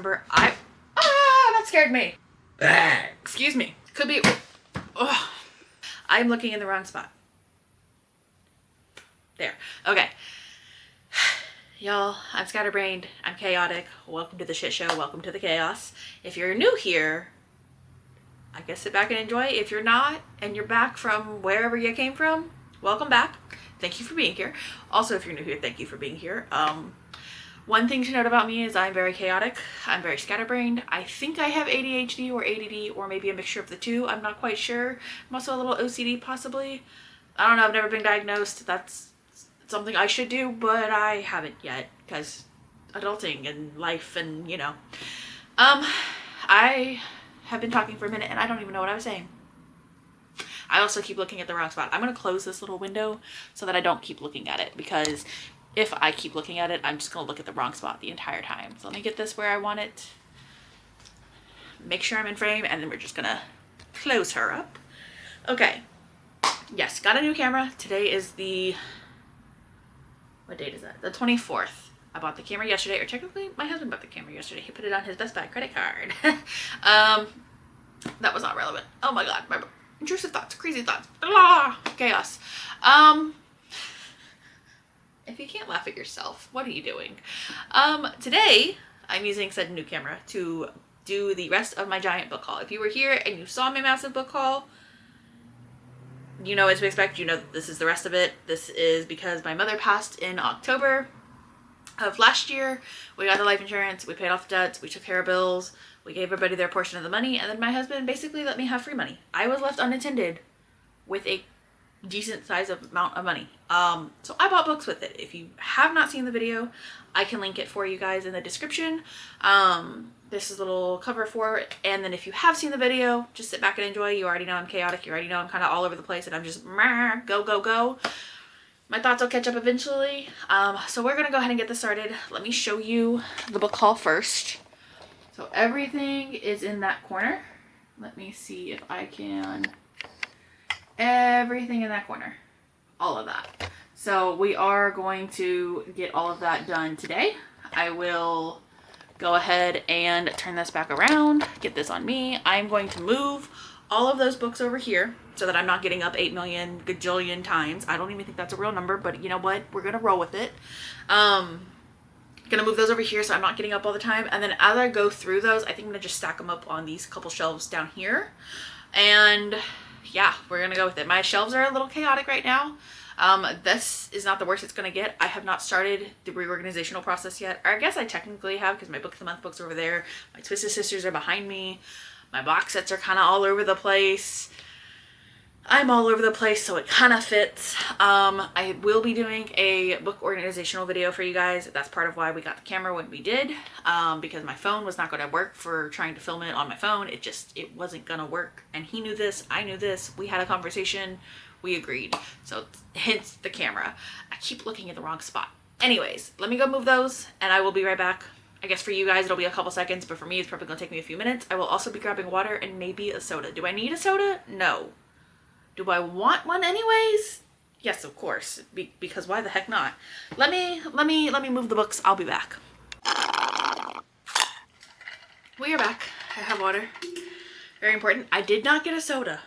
remember that scared me. Excuse me. Could be, I'm looking in the wrong spot. There. Okay. Y'all, I'm scatterbrained. I'm chaotic. Welcome to the shit show. Welcome to the chaos. If you're new here, I guess sit back and enjoy. If you're not, and you're back from wherever you came from, welcome back. Thank you for being here. Also, if you're new here, thank you for being here. One thing to note about me is I'm very chaotic. I'm very scatterbrained. I think I have ADHD or ADD or maybe a mixture of the two. I'm not quite sure. I'm also a little OCD possibly. I don't know. I've never been diagnosed. That's something I should do, but I haven't yet because adulting and life and, you know. I have been talking for a minute and I don't even know what I was saying. I also keep looking at the wrong spot. I'm going to close this little window so that I don't keep looking at it, because if I keep looking at it, I'm just going to look at the wrong spot the entire time. So let me get this where I want it. Make sure I'm in frame, and then we're just going to close her up. Okay. Yes, got a new camera. Today is the... what date is that? The 24th. I bought the camera yesterday, or technically my husband bought the camera yesterday. He put it on his Best Buy credit card. That was not relevant. Oh my god, my intrusive thoughts, crazy thoughts, blah, chaos. If you can't laugh at yourself, what are you doing? Today I'm using said new camera to do the rest of my giant book haul. If you were here and you saw my massive book haul, you know what to expect. You know that this is the rest of it. This is because my mother passed in October of last year. We got the life insurance, we paid off the debts, we took care of bills, we gave everybody their portion of the money, and then my husband basically let me have free money. I was left unattended with a decent size of amount of money. So I bought books with it. If you have not seen the video, I can link it for you guys in the description. This is a little cover for it, and then if you have seen the video, just sit back and enjoy. You already know I'm chaotic, you already know I'm kind of all over the place, and I'm just go. My thoughts will catch up eventually. So we're gonna go ahead and get this started. Let me show you the book haul first. So everything is in that corner. Let me see if I can... everything in that corner. All of that. So we are going to get all of that done today. I will go ahead and turn this back around, get this on me. I'm going to move all of those books over here so that I'm not getting up 8 million gajillion times. I don't even think that's a real number, but you know what? We're going to roll with it. Gonna move those over here so I'm not getting up all the time. And then as I go through those, I think I'm gonna just stack them up on these couple shelves down here. And yeah, we're gonna go with it. My shelves are a little chaotic right now. This is not the worst it's gonna get. I have not started the reorganizational process yet. Or I guess I technically have, because my book of the month books are over there. My Twisted Sisters are behind me. My box sets are kind of all over the place. I'm all over the place, so it kind of fits. I will be doing a book organizational video for you guys. That's part of why we got the camera when we did, because my phone was not going to work for trying to film it on my phone. It wasn't going to work. And he knew this, I knew this. We had a conversation, we agreed. So hence the camera. I keep looking at the wrong spot. Anyways, let me go move those and I will be right back. I guess for you guys it'll be a couple seconds, but for me it's probably going to take me a few minutes. I will also be grabbing water and maybe a soda. Do I need a soda? No. Do I want one anyways? Yes, of course, because why the heck not? Let me move the books. I'll be back. We are back. I have water. Very important. I did not get a soda.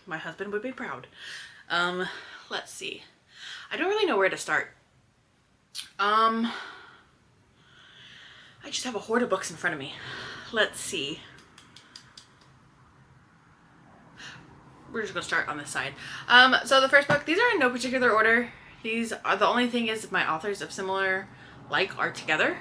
My husband would be proud. Let's see. I don't really know where to start. I just have a hoard of books in front of me. Let's see. We're just gonna start on this side. So the first book, these are in no particular order. These are, the only thing is my authors of similar like are together.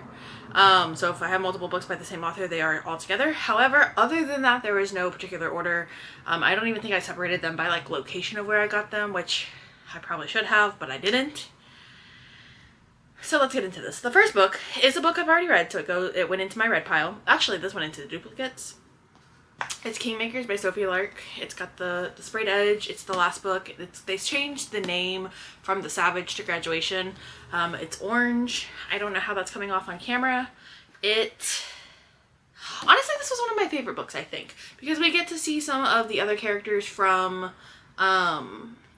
So if I have multiple books by the same author, they are all together. However, other than that, there is no particular order. I don't even think I separated them by like location of where I got them, which I probably should have, but I didn't. So let's get into this. The first book is a book I've already read, so it went into my read pile. Actually, this went into the duplicates. It's Kingmakers by Sophie Lark. It's got the sprayed edge. It's the last book. They changed the name from The Savage to Graduation. It's orange. I don't know how that's coming off on camera. Honestly, this was one of my favorite books, I think, because we get to see some of the other characters from,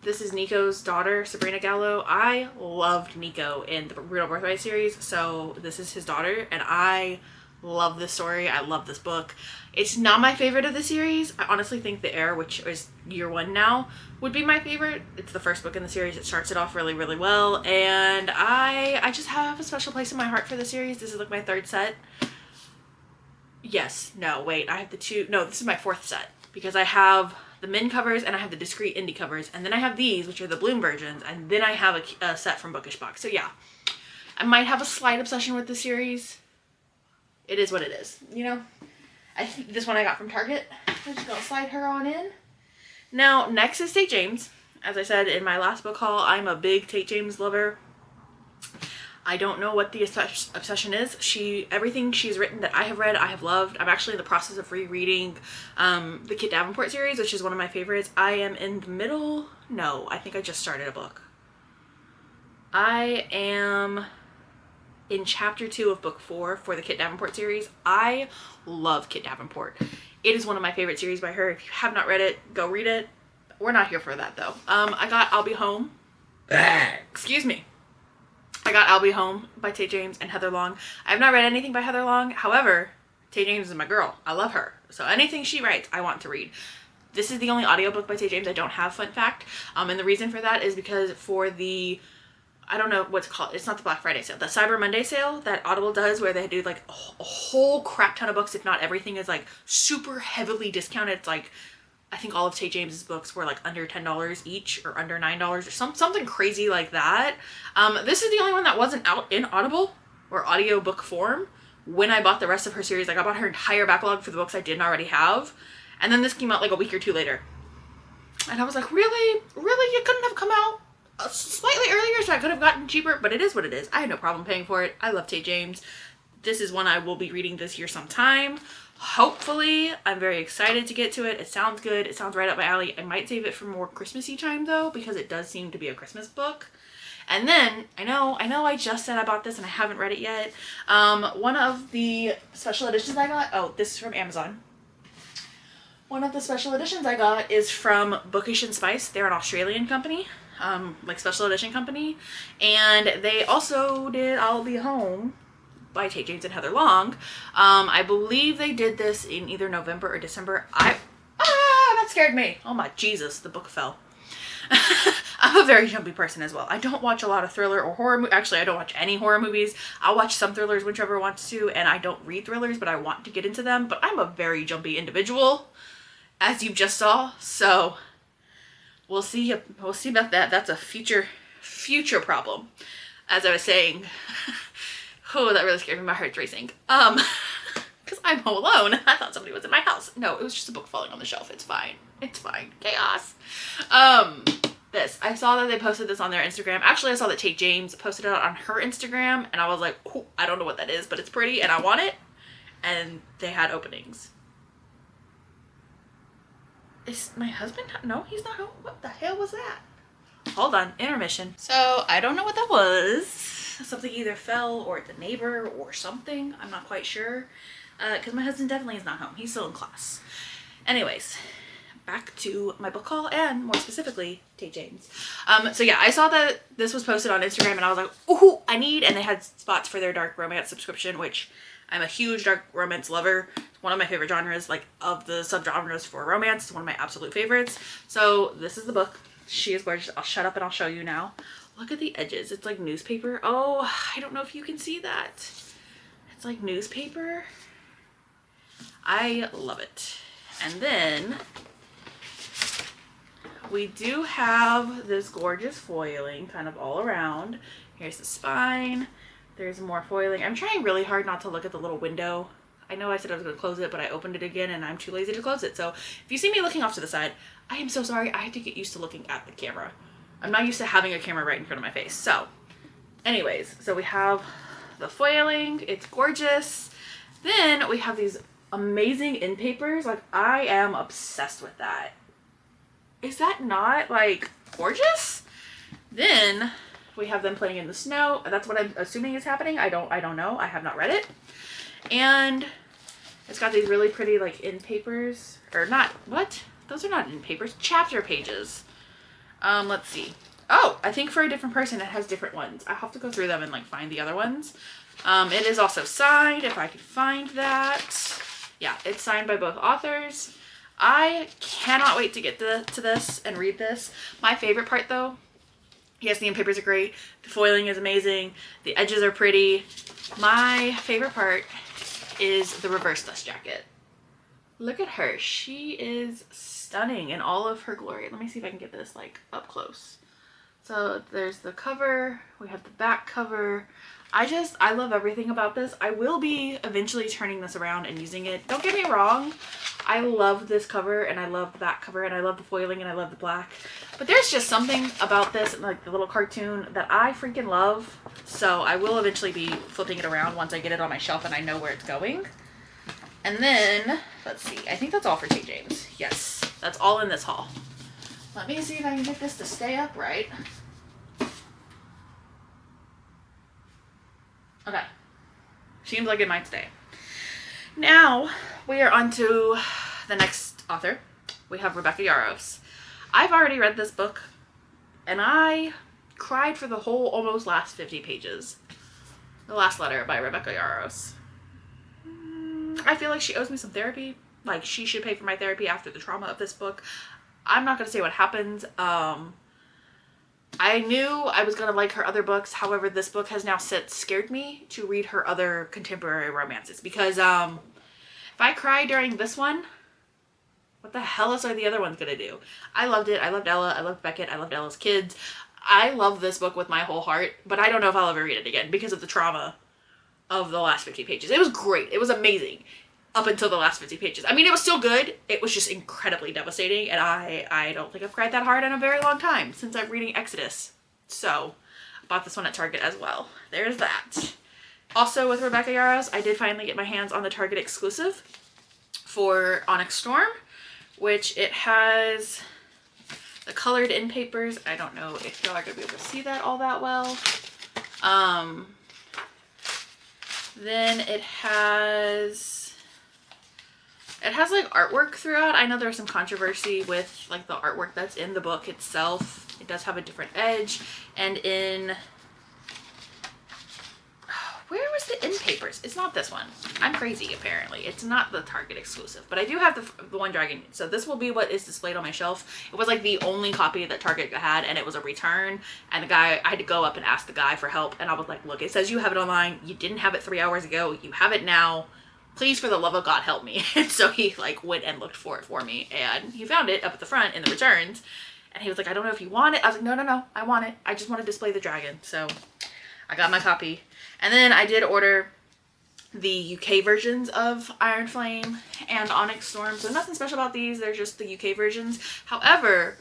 this is Nico's daughter, Sabrina Gallo. I loved Nico in the Real Birthright series, so this is his daughter, and I Love this story. I love this book. It's not my favorite of the series. I honestly think The Heir, which is year 1 now, would be my favorite. It's the first book in the series. It starts it off really, really well. And I just have a special place in my heart for the series. This is like my 3rd set. Yes. No, wait. I have the 2. No, this is my 4th set. Because I have the Min covers and I have the discreet indie covers. And then I have these, which are the Bloom versions. And then I have a set from Bookish Box. So yeah. I might have a slight obsession with the series. It is what it is, you know? I think this one I got from Target. I'm just gonna slide her on in. Now, next is Tate James. As I said in my last book haul, I'm a big Tate James lover. I don't know what the obsession is. Everything she's written that I have read, I have loved. I'm actually in the process of rereading the Kit Davenport series, which is one of my favorites. I am in the middle. No, I think I just started a book. I am in chapter 2 of book 4 for the Kit Davenport series. I love Kit Davenport. It is one of my favorite series by her. If you have not read it, go read it. We're not here for that though. I got I'll Be Home. Excuse me. I got I'll Be Home by Tate James and Heather Long. I have not read anything by Heather Long. However, Tate James is my girl. I love her. So anything she writes, I want to read. This is the only audiobook by Tate James I don't have, fun fact. And the reason for that is because for the, I don't know what's called. It's not the Black Friday sale. The Cyber Monday sale that Audible does where they do like a whole crap ton of books, if not everything is like super heavily discounted. It's like, I think all of Tate James's books were like under $10 each or under $9 or something crazy like that. This is the only one that wasn't out in Audible or audiobook form when I bought the rest of her series. Like I bought her entire backlog for the books I didn't already have. And then this came out like a week or 2 later. And I was like, really? Really? It couldn't have come out slightly earlier so I could have gotten cheaper, but it is what it is. I had no problem paying for it. I love Tate James. This is one I will be reading this year sometime. Hopefully. I'm very excited to get to it. It sounds good. It sounds right up my alley. I might save it for more Christmassy time though, because it does seem to be a Christmas book. And then, I know I just said I bought this and I haven't read it yet. One of the special editions I got, this is from Amazon. One of the special editions I got is from Bookish and Spice. They're an Australian company, like special edition company. And they also did I'll Be Home by Tate James and Heather Long. I believe they did this in either November or December. That scared me. Oh my Jesus, the book fell. I'm a very jumpy person as well. I don't watch a lot of thriller or horror. Actually, I don't watch any horror movies. I'll watch some thrillers whichever wants to, and I don't read thrillers, but I want to get into them. But I'm a very jumpy individual, as you just saw. So we'll see. We'll see about that. That's a future problem. As I was saying, oh, that really scared me. My heart's racing. Because I'm home alone. I thought somebody was in my house. No, it was just a book falling on the shelf. It's fine. It's fine. Chaos. I saw that they posted this on their Instagram. Actually, I saw that Tate James posted it on her Instagram, and I was like, oh, I don't know what that is, but it's pretty, and I want it. And they had openings. Is my husband? No, he's not home. What the hell was that? Hold on, intermission. So, I don't know what that was. Something either fell, or the neighbor, or something. I'm not quite sure. Because my husband definitely is not home. He's still in class. Anyways, back to my book haul, and more specifically, Tate James. So yeah, I saw that this was posted on Instagram, and I was like, ooh, I need, and they had spots for their dark romance subscription, which I'm a huge dark romance lover. It's one of my favorite genres, like of the subgenres for romance. It's one of my absolute favorites. So this is the book. She is gorgeous. I'll shut up and I'll show you now. Look at the edges. It's like newspaper. Oh, I don't know if you can see that. It's like newspaper. I love it. And then we do have this gorgeous foiling kind of all around. Here's the spine. There's more foiling. I'm trying really hard not to look at the little window. I know I said I was going to close it, but I opened it again and I'm too lazy to close it. So if you see me looking off to the side, I am so sorry. I have to get used to looking at the camera. I'm not used to having a camera right in front of my face. So anyways, so we have the foiling. It's gorgeous. Then we have these amazing in papers. Like, I am obsessed with that. Is that not like gorgeous? Then we have them playing in the snow. That's what I'm assuming is happening. I don't know. I have not read it. And it's got these really pretty like in papers, or not, what? Those are not in papers, chapter pages. Let's see. Oh, I think for a different person it has different ones. I have to go through them and like find the other ones. It is also signed, if I can find that. Yeah, it's signed by both authors. I cannot wait to get to this and read this. My favorite part though, yes, the end papers are great. The foiling is amazing. The edges are pretty. My favorite part is the reverse dust jacket. Look at her. She is stunning in all of her glory. Let me see if I can get this like up close. So there's the cover. We have the back cover. I love everything about this. I will be eventually turning this around and using it. Don't get me wrong. I love this cover and I love the back cover and I love the foiling and I love the black. But there's just something about this, like the little cartoon, that I freaking love. So I will eventually be flipping it around once I get it on my shelf and I know where it's going. And then, let's see. I think that's all for J. James. Yes, that's all in this haul. Let me see if I can get this to stay upright. Okay. Seems like it might stay. Now, we are on to the next author. We have Rebecca Yarros. I've already read this book, and I cried for the whole almost last 50 pages. The Last Letter by Rebecca Yarros. I feel like she owes me some therapy. Like, she should pay for my therapy after the trauma of this book. I'm not going to say what happens. I knew I was going to like her other books. However, this book has now scared me to read her other contemporary romances. Because if I cry during this one, what the hell else are the other ones going to do? I loved it. I loved Ella. I loved Beckett. I loved Ella's kids. I love this book with my whole heart. But I don't know if I'll ever read it again because of the trauma of the last 50 pages. It was great. It was amazing up until the last 50 pages. I mean, it was still good. It was just incredibly devastating, and I don't think I've cried that hard in a very long time since I'm reading Exodus. So, I bought this one at Target as well. There's that. Also, with Rebecca Yarros, I did finally get my hands on the Target exclusive for Onyx Storm, which it has the colored in papers. I don't know if y'all are going to be able to see that all that well. Then it has like artwork throughout. I know there's some controversy with like the artwork that's in the book itself. It does have a different edge. And in, where was the in papers? It's not this one. I'm crazy apparently. It's not the Target exclusive, but I do have the one dragon. So this will be what is displayed on my shelf. It was like the only copy that Target had, and it was a return. And the guy, I had to go up and ask the guy for help. And I was like, look, it says you have it online. You didn't have it 3 hours ago. You have it now. Please, for the love of God, help me. And so he like went and looked for it for me, and he found it up at the front in the returns. And he was like, I don't know if you want it. I was like, no, I want it. I just want to display the dragon. So I got my copy. And then I did order the UK versions of Iron Flame and Onyx Storm. So nothing special about these. They're just the UK versions. However,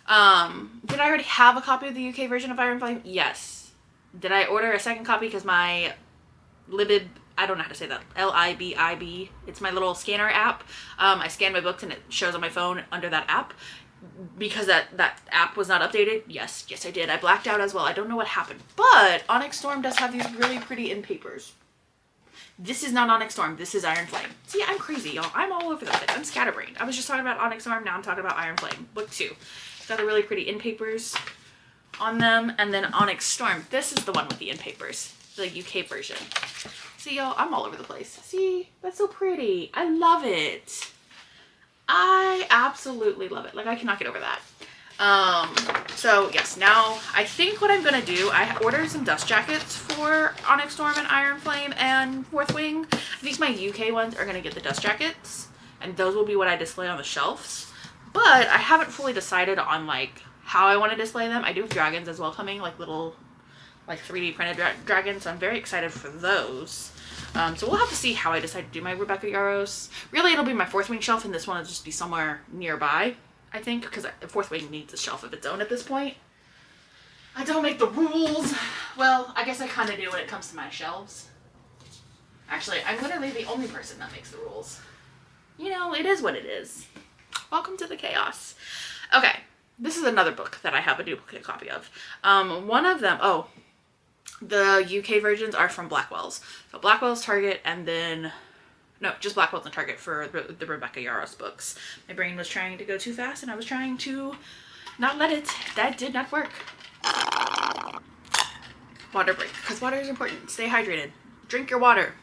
did I already have a copy of the UK version of Iron Flame? Yes. Did I order a second copy because my Libib, I don't know how to say that, Libib, it's my little scanner app. I scan my books and it shows on my phone under that app. Because that app was not updated. Yes, I did. I blacked out as well. I don't know what happened. But Onyx Storm does have these really pretty in papers. This is not Onyx Storm. This is Iron Flame. See, I'm crazy, y'all. I'm all over the place. I'm scatterbrained. I was just talking about Onyx Storm. Now I'm talking about Iron Flame. Book 2. It's got the really pretty in papers on them. And then Onyx Storm. This is the one with the in papers. The UK version. See, y'all, I'm all over the place. See, that's so pretty. I love it. I absolutely love it. Like, I cannot get over that. So yes, now I think what I'm gonna do, I ordered some dust jackets for Onyx Storm and Iron Flame and Fourth Wing. I think my UK ones are gonna get the dust jackets, and those will be what I display on the shelves. But I haven't fully decided on like how I want to display them. I do have dragons as well coming, like little like 3D printed dragons, so I'm very excited for those. So we'll have to see how I decide to do my Rebecca Yarros. Really, it'll be my Fourth Wing shelf, and this one will just be somewhere nearby, I think, because Fourth Wing needs a shelf of its own at this point. I don't make the rules. Well, I guess I kind of do when it comes to my shelves. Actually, I'm literally the only person that makes the rules. You know, it is what it is. Welcome to the chaos. Okay, this is another book that I have a duplicate copy of. One of them, the UK versions are from Blackwell's. So Blackwell's, Target, and then, no, just Blackwell's and Target for the Rebecca Yarros books. My brain was trying to go too fast, and I was trying to not let it. That did not work. Water break, because water is important. Stay hydrated. Drink your water.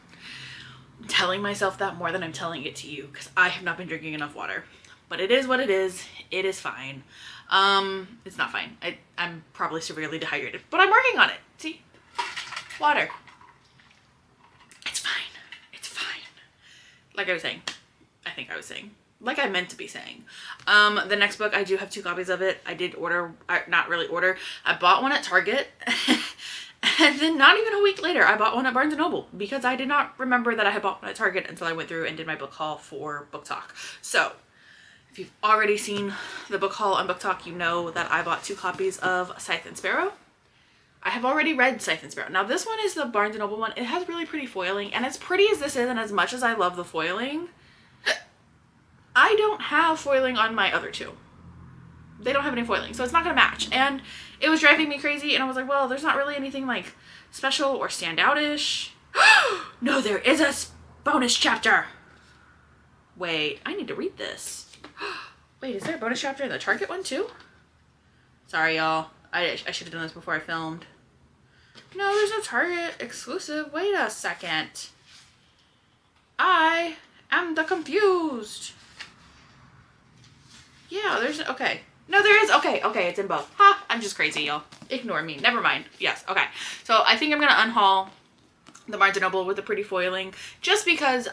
I'm telling myself that more than I'm telling it to you because I have not been drinking enough water. But it is what it is. It is fine. It's not fine. I'm probably severely dehydrated, but I'm working on it. See? Water. It's fine. It's fine. Like I was saying. I think I was saying. Like I meant to be saying. The next book, I do have 2 copies of it. I did order, not really order. I bought one at Target. And then not even a week later, I bought one at Barnes & Noble because I did not remember that I had bought one at Target until I went through and did my book haul for Book Talk. So if you've already seen the book haul on Book Talk, you know that I bought 2 copies of Scythe and Sparrow. I have already read Scythe and Sparrow. Now this one is the Barnes & Noble one. It has really pretty foiling, and as pretty as this is and as much as I love the foiling, I don't have foiling on my other 2. They don't have any foiling, so it's not gonna match. And it was driving me crazy, and I was like, well, there's not really anything like special or standout-ish. No, there is a bonus chapter. Wait, I need to read this. Wait, is there a bonus chapter in the Target one too? Sorry, y'all. I should have done this before I filmed. No, there's no Target exclusive. Wait a second. I am the confused. Yeah, there's, okay. No, there is, okay, it's in both. Ha, I'm just crazy, y'all. Ignore me, never mind. Yes, okay. So I think I'm gonna unhaul the Barnes & Noble with the pretty foiling just because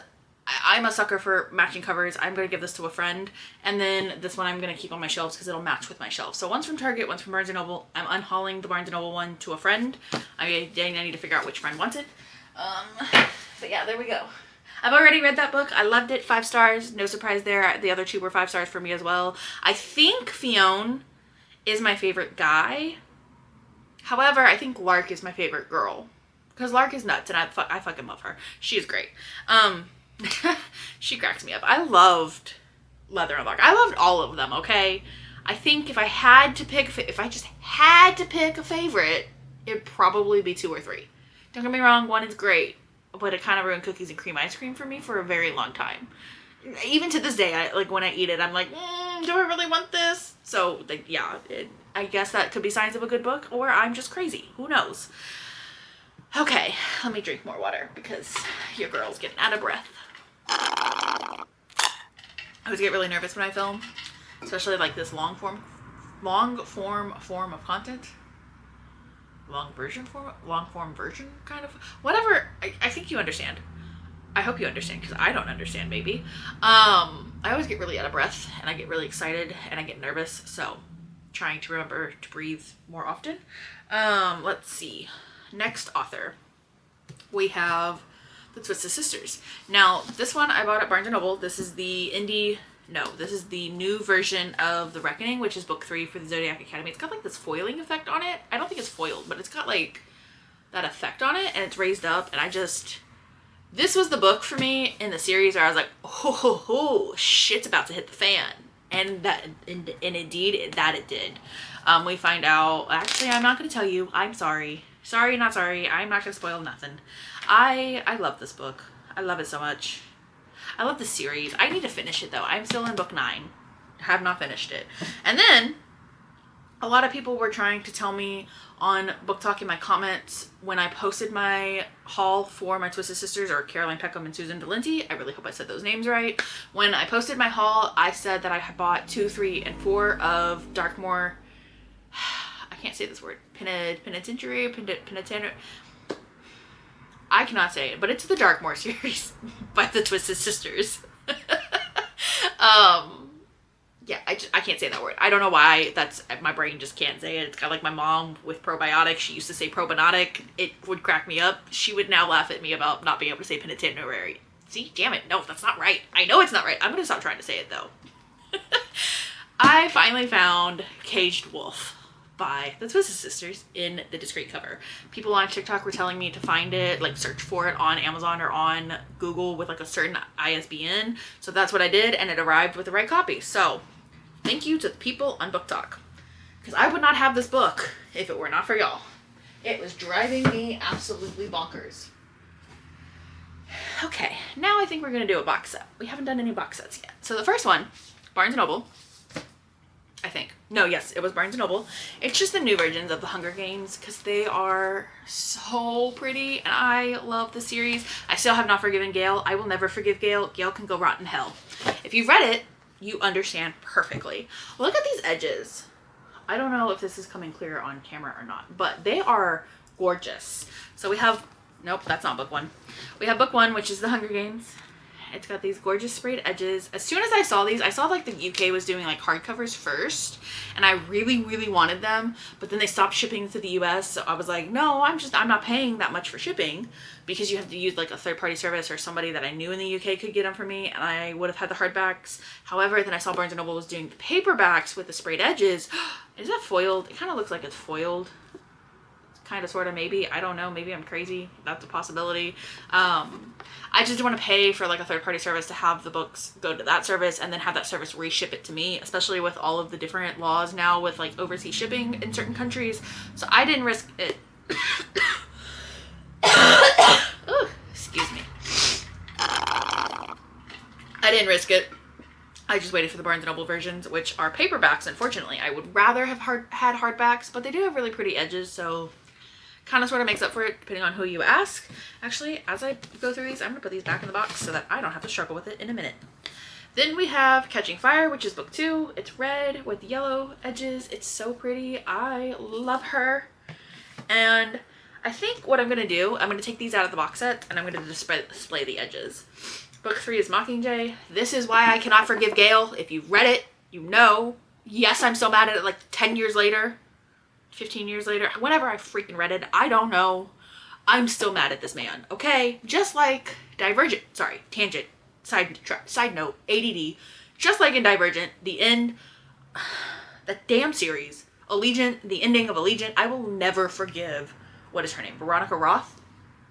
I'm a sucker for matching covers. I'm gonna give this to a friend, and then this one I'm gonna keep on my shelves because it'll match with my shelves. So one's from Target, one's from Barnes & Noble. I'm unhauling the Barnes & Noble one to a friend. I need to figure out which friend wants it. But yeah, there we go. I've already read that book. I loved it. 5 stars. No surprise there. The other 2 were 5 stars for me as well. I think Fionn is my favorite guy. However, I think Lark is my favorite girl. Because Lark is nuts and I fucking love her. She is great. She cracks me up. I loved Leather and Lark. I loved all of them, okay? I think if I just had to pick a favorite, it'd probably be 2 or 3. Don't get me wrong, 1 is great. But it kind of ruined cookies and cream ice cream for me for a very long time. Even to this day, when I eat it, I'm like, do I really want this? So, like, yeah, I guess that could be signs of a good book, or I'm just crazy. Who knows? Okay, let me drink more water because your girl's getting out of breath. I always get really nervous when I film, especially like this long form of content. Long form version kind of, whatever. I think you understand. I hope you understand because I don't understand maybe. I always get really out of breath and I get really excited and I get nervous, so trying to remember to breathe more often. Let's see. Next author we have the Twisted Sisters. Now this one I bought at Barnes & Noble. This is this is the new version of The Reckoning, which is book 3 for the Zodiac Academy. It's got like this foiling effect on it. I don't think it's foiled, but it's got like that effect on it and it's raised up, and this was the book for me in the series where I was like, oh, shit's about to hit the fan. And indeed that it did. We find out, actually I'm not going to tell you. I'm sorry. Sorry, not sorry. I'm not going to spoil nothing. I love this book. I love it so much. I love the series. I need to finish it though. I'm still in book 9. Have not finished it. And then a lot of people were trying to tell me on Book Talk in my comments when I posted my haul for my Twisted Sisters, or Caroline Peckham and Susan Valenti. I really hope I said those names right. When I posted my haul, I said that I had bought 2, 3, and 4 of Darkmoor. I can't say this word. Penitentiary. I cannot say it, but it's the Darkmoor series by the Twisted Sisters. Yeah, I can't say that word. I don't know why. My brain just can't say it. It's kind of like my mom with probiotics. She used to say probiotic. It would crack me up. She would now laugh at me about not being able to say penitentiary. See, damn it. No, that's not right. I know it's not right. I'm going to stop trying to say it though. I finally found Caged Wolf by the Twisted Sisters in the discreet cover. People on TikTok were telling me to find it, like search for it on Amazon or on Google with like a certain ISBN. So that's what I did, and it arrived with the right copy. So thank you to the people on Book Talk, because I would not have this book if it were not for y'all. It was driving me absolutely bonkers. Okay, now I think we're gonna do a box set. We haven't done any box sets yet. So the first one, Barnes & Noble. I think. No, yes, it was Barnes & Noble. It's just the new versions of the Hunger Games because they are so pretty and I love the series. I still have not forgiven Gail. I will never forgive Gail. Gail can go rot in hell. If you've read it, you understand perfectly. Look at these edges. I don't know if this is coming clear on camera or not, but they are gorgeous. So we have, nope, that's not book one. We have book one, which is the Hunger Games. It's got these gorgeous sprayed edges. As soon as I saw these, I saw like the UK was doing like hardcovers first, and I really, really wanted them, but then they stopped shipping to the US. So I was like, no, I'm not paying that much for shipping because you have to use like a third-party service or somebody that I knew in the UK could get them for me, and I would have had the hardbacks. However, then I saw Barnes & Noble was doing the paperbacks with the sprayed edges. Is that foiled? It kind of looks like it's foiled. Kind of, sort of, maybe. I don't know. Maybe I'm crazy. That's a possibility. I just don't want to pay for like a third-party service to have the books go to that service and then have that service reship it to me, especially with all of the different laws now with like overseas shipping in certain countries. So I didn't risk it. Ooh, excuse me. I didn't risk it. I just waited for the Barnes & Noble versions, which are paperbacks, unfortunately. I would rather have had hardbacks, but they do have really pretty edges, so kind of sort of makes up for it depending on who you ask. Actually, as I go through these, I'm going to put these back in the box so that I don't have to struggle with it in a minute. Then we have Catching Fire, which is book 2. It's red with yellow edges. It's so pretty. I love her. And I think what I'm going to do, I'm going to take these out of the box set and I'm going to display the edges. Book 3 is Mockingjay. This is why I cannot forgive Gail. If you've read it, you know. Yes, I'm so mad at it like 10 years later. 15 years later, whenever I freaking read it, I don't know. I'm still mad at this man, okay? Just like Divergent, sorry, tangent, side note, ADD. Just like in Divergent, the end, that damn series, Allegiant, the ending of Allegiant, I will never forgive, what is her name, Veronica Roth?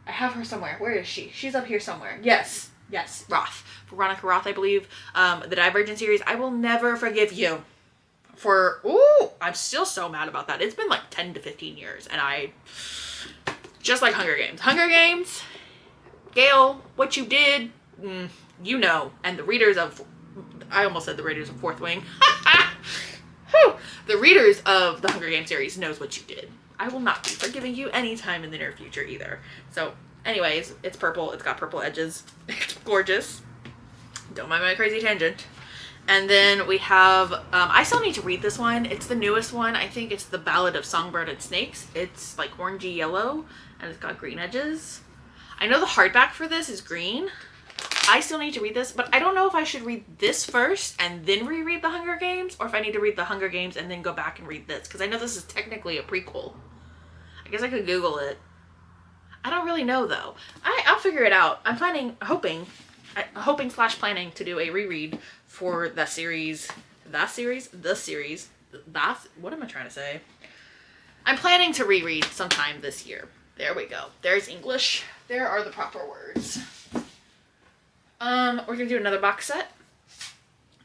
I have her somewhere. Where is she? She's up here somewhere. Yes, Roth. Veronica Roth, I believe. The Divergent series, I will never forgive you. I'm still so mad about that. It's been like 10 to 15 years and just like Hunger Games. Hunger Games, Gail, what you did, you know, and the readers of, I almost said the readers of Fourth Wing. The readers of the Hunger Games series knows what you did. I will not be forgiving you anytime in the near future either. So anyways, it's purple. It's got purple edges. It's gorgeous. Don't mind my crazy tangent. And then we have, I still need to read this one. It's the newest one. I think it's The Ballad of Songbird and Snakes. It's like orangey yellow and it's got green edges. I know the hardback for this is green. I still need to read this, but I don't know if I should read this first and then reread The Hunger Games, or if I need to read The Hunger Games and then go back and read this, because I know this is technically a prequel. I guess I could Google it. I don't really know though. I'll figure it out. I'm hoping / planning to do a reread for what am I trying to say? I'm planning to reread sometime this year. There we go. There's English. There are the proper words. We're gonna do another box set.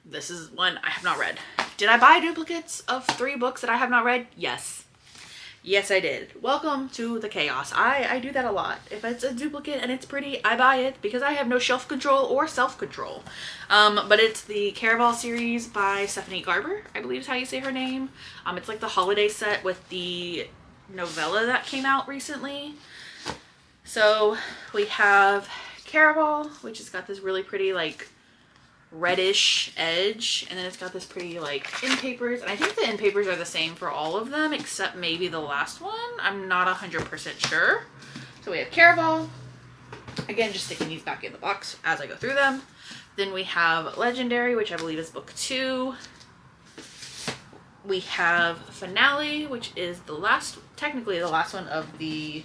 This is one I have not read. Did I buy duplicates of 3 books that I have not read? Yes. Yes, I did. Welcome to the chaos. I do that a lot. If it's a duplicate and it's pretty, I buy it because I have no shelf control or self-control. But it's the Caraval series by Stephanie Garber, I believe is how you say her name. It's like the holiday set with the novella that came out recently. So we have Caraval, which has got this really pretty like reddish edge, and then it's got this pretty like end papers, and I think the end papers are the same for all of them except maybe the last one. I'm not 100% sure. So we have Caraval, again just sticking these back in the box as I go through them. Then we have Legendary, which I believe is book 2. We have Finale, which is technically the last one of the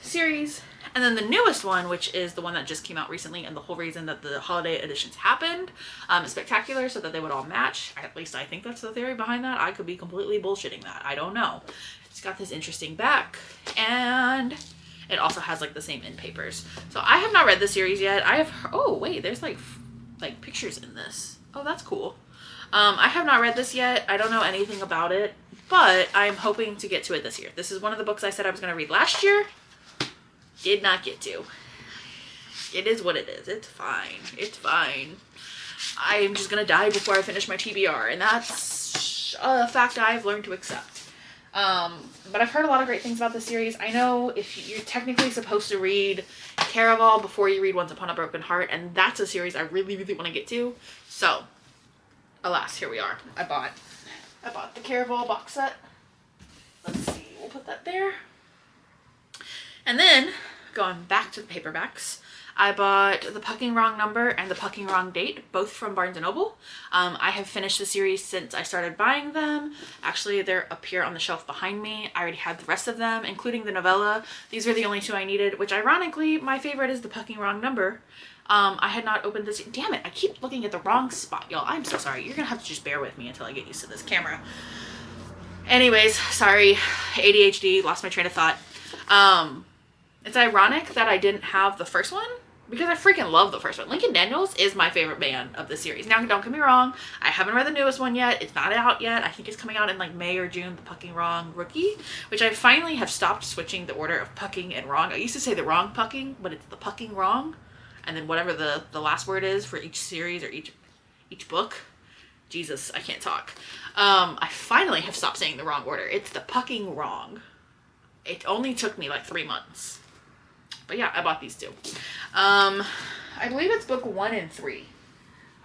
series. And then the newest one, which is the one that just came out recently, and the whole reason that the holiday editions happened, is Spectacular, so that they would all match. At least I think that's the theory behind that. I could be completely bullshitting that. I don't know. It's got this interesting back, and it also has like the same end papers. So I have not read the series yet. Oh wait, there's like pictures in this. Oh, that's cool. I have not read this yet. I don't know anything about it, but I'm hoping to get to it this year. This is one of the books I said I was going to read last year. Did not get to. It is what it is. It's fine. It's fine. I'm just gonna die before I finish my TBR, and that's a fact I've learned to accept. But I've heard a lot of great things about this series. I know if you're technically supposed to read Caraval before you read Once Upon a Broken Heart, and that's a series I really, really want to get to. So, alas, here we are. I bought the Caraval box set. Let's see, we'll put that there. And then, going back to the paperbacks, I bought The Pucking Wrong Number and The Pucking Wrong Date, both from Barnes & Noble. I have finished the series since I started buying them. Actually, they're up here on the shelf behind me. I already had the rest of them, including the novella. These were the only two I needed, which ironically, my favorite is The Pucking Wrong Number. I had not opened this. Damn it, I keep looking at the wrong spot, y'all. I'm so sorry. You're gonna have to just bear with me until I get used to this camera. Anyways, sorry, ADHD, lost my train of thought. It's ironic that I didn't have the first one, because I freaking love the first one. Lincoln Daniels is my favorite band of the series. Now, don't get me wrong. I haven't read the newest one yet. It's not out yet. I think it's coming out in like May or June, The Pucking Wrong Rookie, which I finally have stopped switching the order of pucking and wrong. I used to say the wrong pucking, but it's the pucking wrong. And then whatever the last word is for each series or each book. Jesus, I can't talk. I finally have stopped saying the wrong order. It's the pucking wrong. It only took me like 3 months. But yeah, I bought these two. I believe it's book 1 and 3.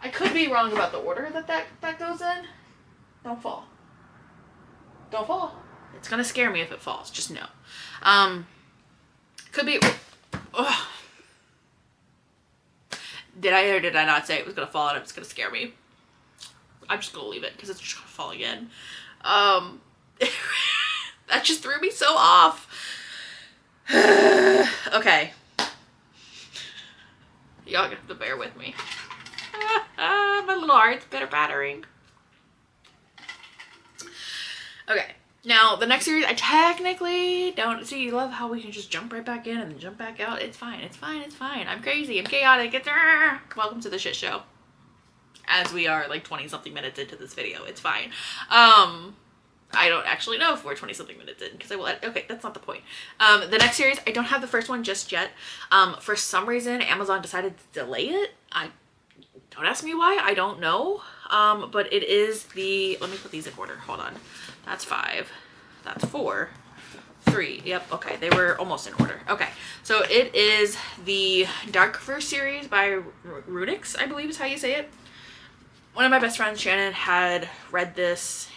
I could be wrong about the order that goes in. Don't fall. Don't fall. It's gonna scare me if it falls. Just know. Could be. Ugh. Did I or did I not say it was gonna fall and it's gonna scare me? I'm just gonna leave it because it's just gonna fall again. That just threw me so off. Okay. Y'all have to bear with me. My little heart's pitter-pattering. Okay. Now, the next series, I technically don't... See, you love how we can just jump right back in and then jump back out. It's fine. It's fine. It's fine. I'm crazy. I'm chaotic. It's... Welcome to the shit show. As we are like 20-something minutes into this video. It's fine. I don't actually know if we're 20-something minutes in because I will... Okay, that's not the point. The next series, I don't have the first one just yet. For some reason, Amazon decided to delay it. Don't ask me why. I don't know. But it is the... Let me put these in order. Hold on. That's 5. That's 4. 3. Yep. Okay. They were almost in order. Okay. So it is the Darkverse series by Runix, I believe is how you say it. One of my best friends, Shannon, had read this.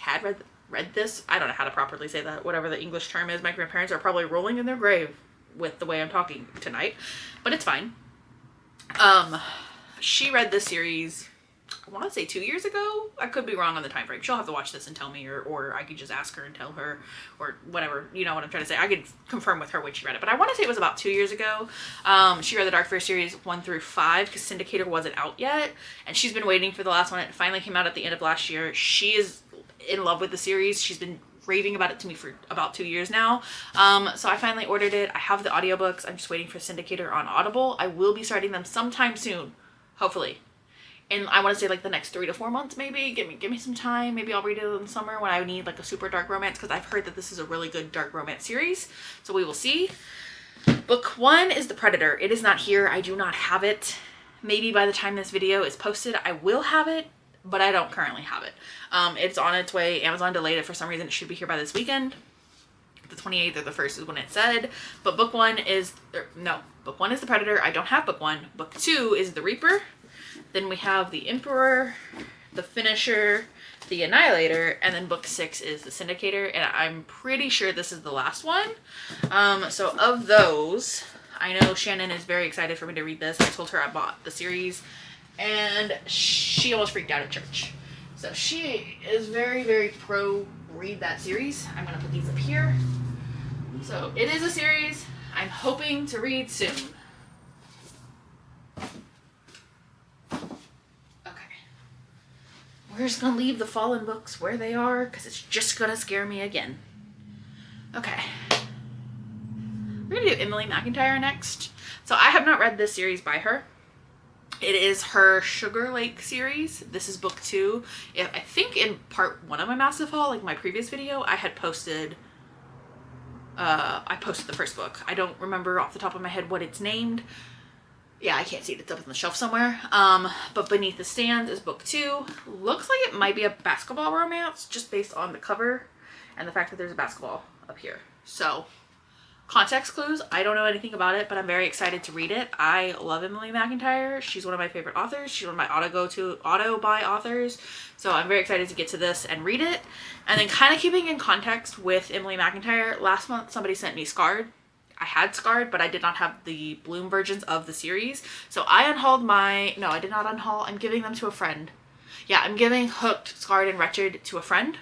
Read this. I don't know how to properly say that. Whatever the English term is. My grandparents are probably rolling in their grave with the way I'm talking tonight. But it's fine. She read this series... I want to say 2 years ago. I could be wrong on the time frame. She'll have to watch this and tell me, or I could just ask her and tell her, or whatever. You know what I'm trying to say. I could confirm with her when she read it, but I want to say it was about 2 years ago. She read the Darkverse series 1 through 5 because Syndicator wasn't out yet, and she's been waiting for the last one. It finally came out at the end of last year. She is in love with the series. She's been raving about it to me for about 2 years now. So I finally ordered it. I have the audiobooks. I'm just waiting for Syndicator on Audible. I will be starting them sometime soon, hopefully. And I want to say like the next 3 to 4 months maybe. Give me some time. Maybe I'll read it in the summer when I need like a super dark romance, because I've heard that this is a really good dark romance series. So we will see. Book 1 is The Predator. It is not here. I do not have it. Maybe by the time this video is posted, I will have it, but I don't currently have it. It's on its way. Amazon delayed it for some reason. It should be here by this weekend. The 28th or the 1st is when it said. But book 1 is... book 1 is The Predator. I don't have book 1. Book 2 is The Reaper. Then we have The Emperor, The Finisher, The Annihilator, and then book 6 is The Syndicator, and I'm pretty sure this is the last one. So of those, I know Shannon is very excited for me to read this. I told her I bought the series, and she almost freaked out at church. So she is very, very pro read that series. I'm going to put these up here. So it is a series I'm hoping to read soon. We're just gonna leave the Fallen books where they are because it's just gonna scare me again. Okay. We're gonna do Emily McIntyre next. So I have not read this series by her. It is her Sugar Lake series. This is book 2. I think in part 1 of my massive haul, like my previous video, I had posted I posted the first book. I don't remember off the top of my head what it's named. Yeah, I can't see it. It's up on the shelf somewhere. But Beneath the Stands is book 2. Looks like it might be a basketball romance just based on the cover and the fact that there's a basketball up here. So, context clues. I don't know anything about it, but I'm very excited to read it. I love Emily McIntyre. She's one of my favorite authors. She's one of my auto-buy authors. So I'm very excited to get to this and read it. And then kind of keeping in context with Emily McIntyre, last month somebody sent me Scarred. I had Scarred, but I did not have the Bloom versions of the series. So I unhauled my... No, I did not unhaul. I'm giving them to a friend. Yeah, I'm giving Hooked, Scarred, and Wretched to a friend.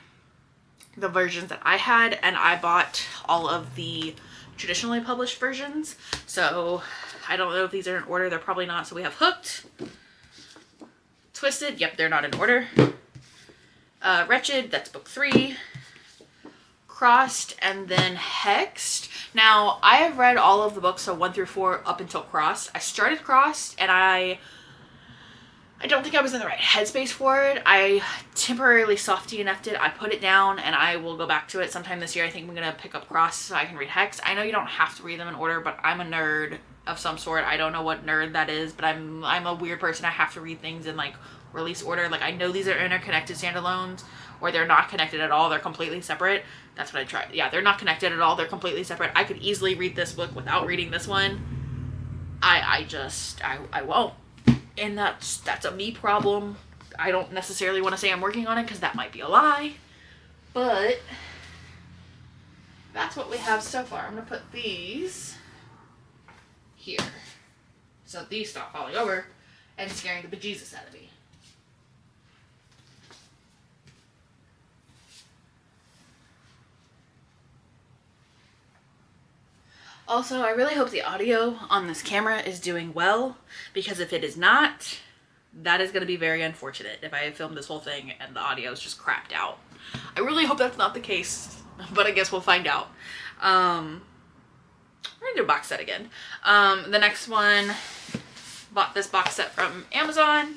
The versions that I had, and I bought all of the traditionally published versions. So I don't know if these are in order. They're probably not. So we have Hooked, Twisted. Yep, they're not in order. Wretched, that's book 3. Crossed, and then Hexed. Now, I have read all of the books, so 1 through 4 up until Crossed. I started Crossed, and I don't think I was in the right headspace for it. I temporarily softy enoughed it. I put it down, and I will go back to it sometime this year. I think I'm going to pick up Crossed so I can read Hexed. I know you don't have to read them in order, but I'm a nerd of some sort. I don't know what nerd that is, but I'm a weird person. I have to read things in, like, release order. Like, I know these are interconnected standalones, or they're not connected at all. They're completely separate. That's what I tried. Yeah, they're not connected at all. They're completely separate. I could easily read this book without reading this one. I won't. And that's a me problem. I don't necessarily want to say I'm working on it because that might be a lie. But that's what we have so far. I'm going to put these here so these stop falling over and scaring the bejesus out of me. Also, I really hope the audio on this camera is doing well, because if it is not, that is going to be very unfortunate if I filmed this whole thing and the audio is just crapped out. I really hope that's not the case, but I guess we'll find out. We're going to do a box set again. The next one, bought this box set from Amazon.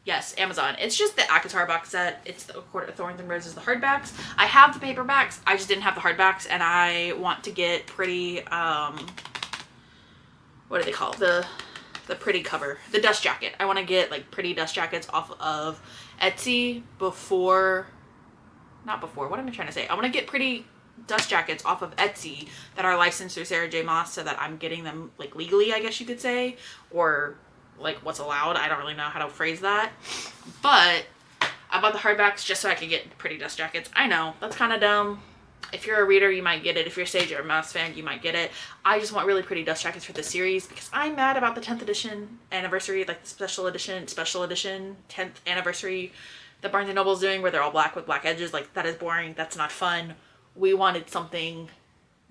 Yes, Amazon. It's just the ACOTAR box set. It's the Court of Thorns and Roses, the hardbacks. I have the paperbacks. I just didn't have the hardbacks, and I want to get pretty, what do they call it? The pretty cover. The dust jacket. I want to get, like, pretty dust jackets off of Etsy not before, what am I trying to say? I want to get pretty dust jackets off of Etsy that are licensed through Sarah J. Maas so that I'm getting them, like, legally, I guess you could say, or like what's allowed. I don't really know how to phrase that, but I bought the hardbacks just so I could get pretty dust jackets. I know that's kind of dumb. If you're a reader, you might get it. If you're a Sage or Mouse fan, you might get it. I just want really pretty dust jackets for the series because I'm mad about the 10th edition anniversary, like the special edition 10th anniversary that Barnes & Noble's doing, where they're all black with black edges. Like, that is boring. That's not fun. We wanted something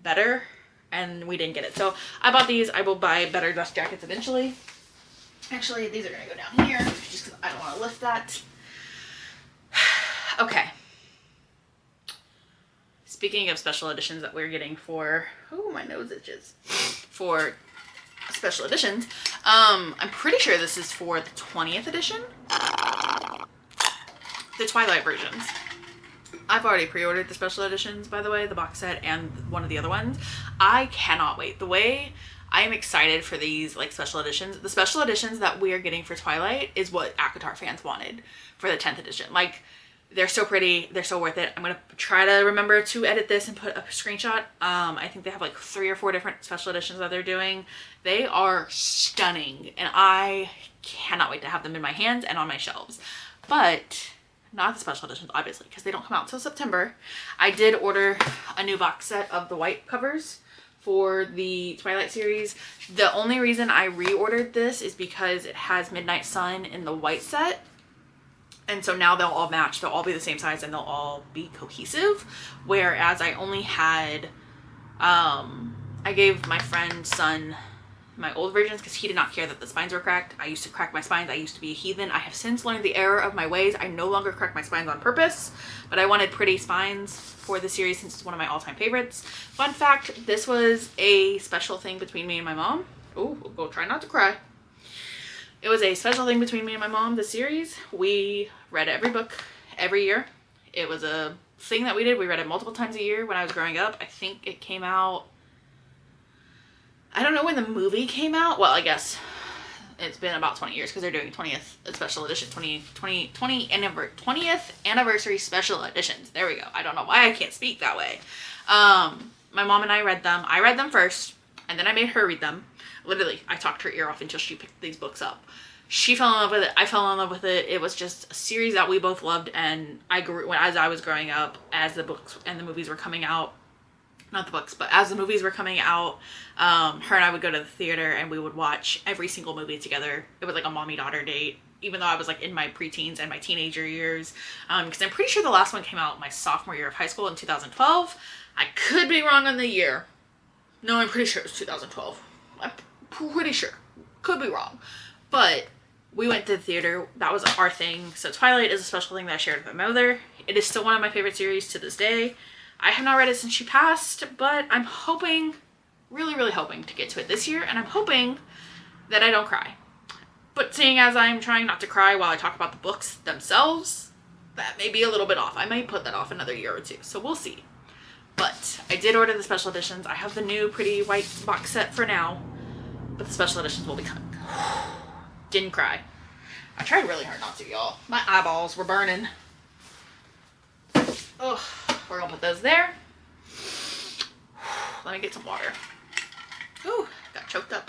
better, and we didn't get it. So I bought these. I will buy better dust jackets eventually. Actually, these are going to go down here just because I don't want to lift that. Okay. Speaking of special editions that we're getting for... Oh, my nose itches. For special editions. I'm pretty sure this is for the 20th edition. The Twilight versions. I've already pre-ordered the special editions, by the way. The box set and one of the other ones. I cannot wait. The way... I am excited for these, like, special editions. The special editions that we are getting for Twilight is what ACOTAR fans wanted for the 10th edition. Like, they're so pretty. They're so worth it. I'm going to try to remember to edit this and put a screenshot. I think they have, like, 3 or 4 different special editions that they're doing. They are stunning, and I cannot wait to have them in my hands and on my shelves. But not the special editions, obviously, because they don't come out until September. I did order a new box set of the white covers for the Twilight series. The only reason I reordered this is because it has Midnight Sun in the white set. And so now they'll all match. They'll all be the same size and they'll all be cohesive. Whereas I only had, I gave my friend's son my old versions because he did not care that the spines were cracked. I used to crack my spines. I used to be a heathen. I have since learned the error of my ways. I no longer crack my spines on purpose, but I wanted pretty spines for the series since it's one of my all-time favorites. Fun fact, this was a special thing between me and my mom. Oh, go try not to cry. It was a special thing between me and my mom, the series. We read every book every year. It was a thing that we did. We read it multiple times a year when I was growing up. I think it came out I don't know when the movie came out. Well, I guess it's been about 20 years because they're doing 20th special edition, 20th anniversary special editions. There we go. I don't know why I can't speak that way. My mom and I read them. I read them first, and then I made her read them. Literally, I talked her ear off until she picked these books up. She fell in love with it. I fell in love with it. It was just a series that we both loved, and I grew as I was growing up, as the books and the movies were coming out. Not the books, but as the movies were coming out, her and I would go to the theater and we would watch every single movie together. It was like a mommy-daughter date, even though I was like in my preteens and my teenager years. Because I'm pretty sure the last one came out my sophomore year of high school in 2012. I could be wrong on the year. No, I'm pretty sure it was 2012. I'm pretty sure. Could be wrong. But we went to the theater. That was our thing. So Twilight is a special thing that I shared with my mother. It is still one of my favorite series to this day. I have not read it since she passed, but I'm hoping, really, really hoping to get to it this year, and I'm hoping that I don't cry. But seeing as I'm trying not to cry while I talk about the books themselves, that may be a little bit off. I might put that off another year or two, so we'll see. But I did order the special editions. I have the new pretty white box set for now, but the special editions will be coming. Didn't cry. I tried really hard not to, y'all. My eyeballs were burning. Ugh. We're gonna put those there. Let me get some water. Ooh, got choked up.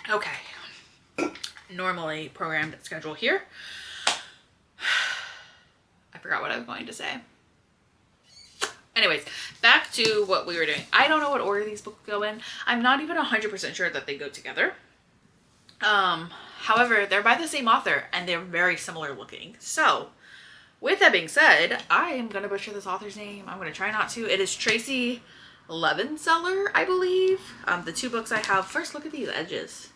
Okay. Normally programmed schedule here. I forgot what I was going to say. Anyways, back to what we were doing. I don't know what order these books go in. I'm not even 100% sure that they go together. However, they're by the same author and they're very similar looking. So, with that being said, I am going to butcher this author's name. I'm going to try not to. It is Tracy Levenseller, I believe. The two books I have. First, look at these edges.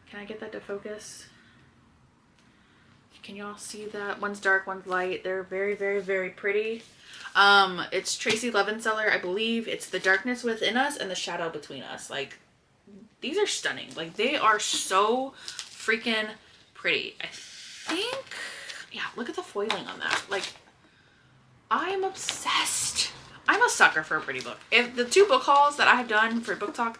Can I get that to focus? Can y'all see that? One's dark, one's light. They're very, very, very pretty. It's Tracy Levenseller, I believe. It's The Darkness Within Us and The Shadow Between Us. Like, these are stunning. Like, they are so freaking pretty. I think, yeah, look at the foiling on that. Like, I'm obsessed. I'm a sucker for a pretty book. If the two book hauls that I have done for Book Talk,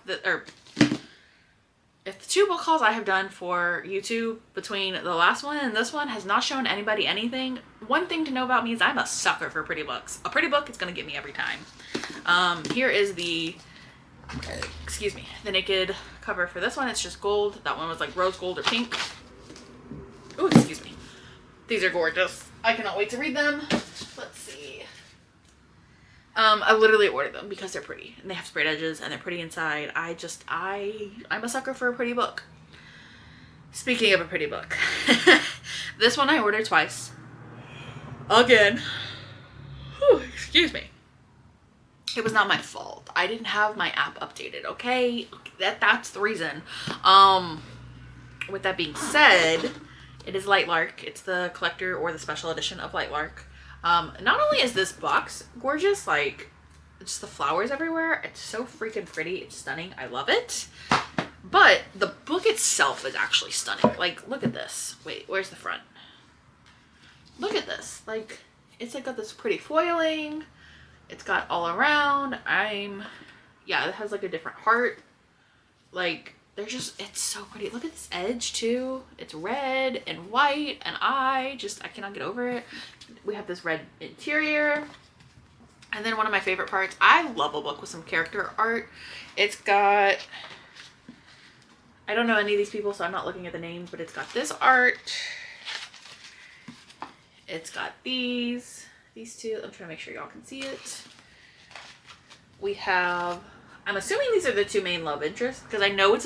if the two book hauls I have done for YouTube between the last one and this one has not shown anybody anything, one thing to know about me is I'm a sucker for pretty books. A pretty book is going to get me every time. Here is the naked cover for this one. It's just gold. That one was like rose gold or pink. Oh, excuse me. These are gorgeous. I cannot wait to read them. Let's see. I literally ordered them because they're pretty and they have sprayed edges and they're pretty inside. I'm a sucker for a pretty book. Speaking of a pretty book, this one I ordered twice. Again. Whew, excuse me. It was not my fault. I didn't have my app updated, okay? That's the reason. With that being said, it is Lightlark. It's the collector or the special edition of Lightlark. Not only is this box gorgeous, like, just the flowers everywhere. It's so freaking pretty. It's stunning. I love it. But the book itself is actually stunning. Like, look at this. Wait, where's the front? Look at this. Like, it's like got this pretty foiling. It's got all around. Yeah, it has like a different heart. Like, it's so pretty. Look at this edge too. It's red and white and I cannot get over it. We have this red interior. And then one of my favorite parts, I love a book with some character art. It's got, I don't know any of these people, so I'm not looking at the names, but it's got this art. It's got these two. I'm trying to make sure y'all can see it. We have, I'm assuming these are the two main love interests because I know it's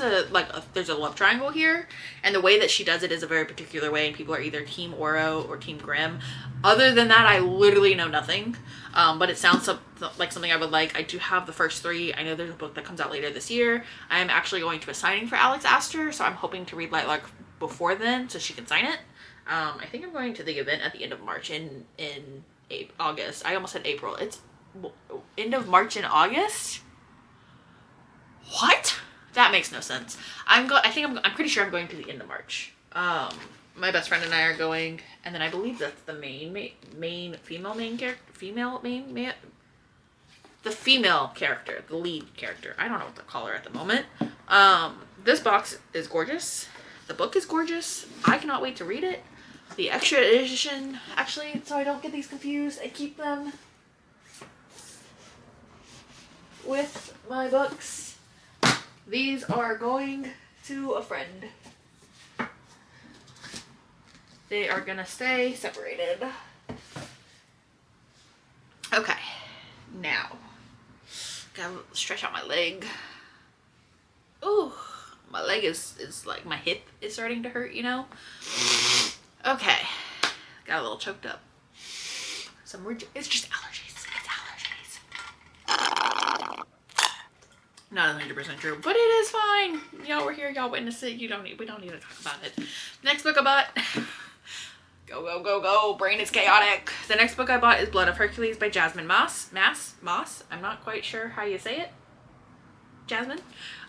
there's a love triangle here, and the way that she does it is a very particular way, and people are either Team Oro or Team Grimm. Other than that, I literally know nothing, but it sounds like something I would like. I do have the first three. I know there's a book that comes out later this year. I am actually going to a signing for Alex Astor, so I'm hoping to read Lightlark before then so she can sign it. I think I'm going to the event at the end of March in August. I almost said April. It's end of March and August. What? That makes no sense. I'm pretty sure I'm going to the end of March. My best friend and I are going, and then I believe that's the main female main character, the female character, the lead character. I don't know what to call her at the moment. This box is gorgeous. The book is gorgeous. I cannot wait to read it. The extra edition, actually, so I don't get these confused, I keep them with my books. These are going to a friend. They are gonna stay separated. Okay, now, gotta stretch out my leg. Ooh, my leg is like, my hip is starting to hurt, you know? Okay, got a little choked up. It's just allergies. It's allergies. Not 100% true, but it is fine. Y'all were here, y'all witnessed it. We don't need to talk about it. Next book I bought. Go, go, go, go. Brain is chaotic. The next book I bought is Blood of Hercules by Jasmine Moss. Moss? I'm not quite sure how you say it. Jasmine?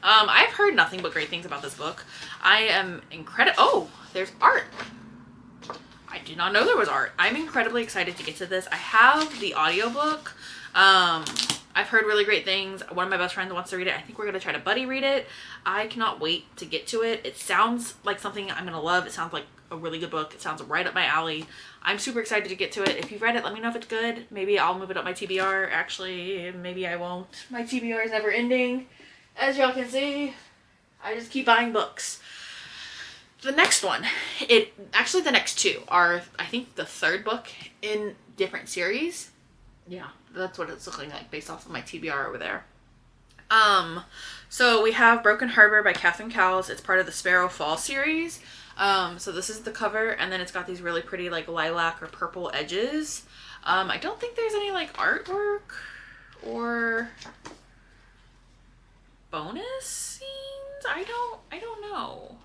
I've heard nothing but great things about this book. I am oh, there's art. I did not know there was art. I'm incredibly excited to get to this. I have the audiobook. I've heard really great things. One of my best friends wants to read it. I think we're going to try to buddy read it. I cannot wait to get to it. It sounds like something I'm going to love. It sounds like a really good book. It sounds right up my alley. I'm super excited to get to it. If you've read it, let me know if it's good. Maybe I'll move it up my TBR. Actually, maybe I won't. My TBR is never ending. As y'all can see, I just keep buying books. The next one, actually the next two are, I think, the third book in different series. Yeah, that's what it's looking like based off of my TBR over there. So we have Broken Harbor by Catherine Cowles. It's part of the Sparrow Fall series. So this is the cover, and then it's got these really pretty like lilac or purple edges. I don't think there's any like artwork or bonus scenes. I don't know.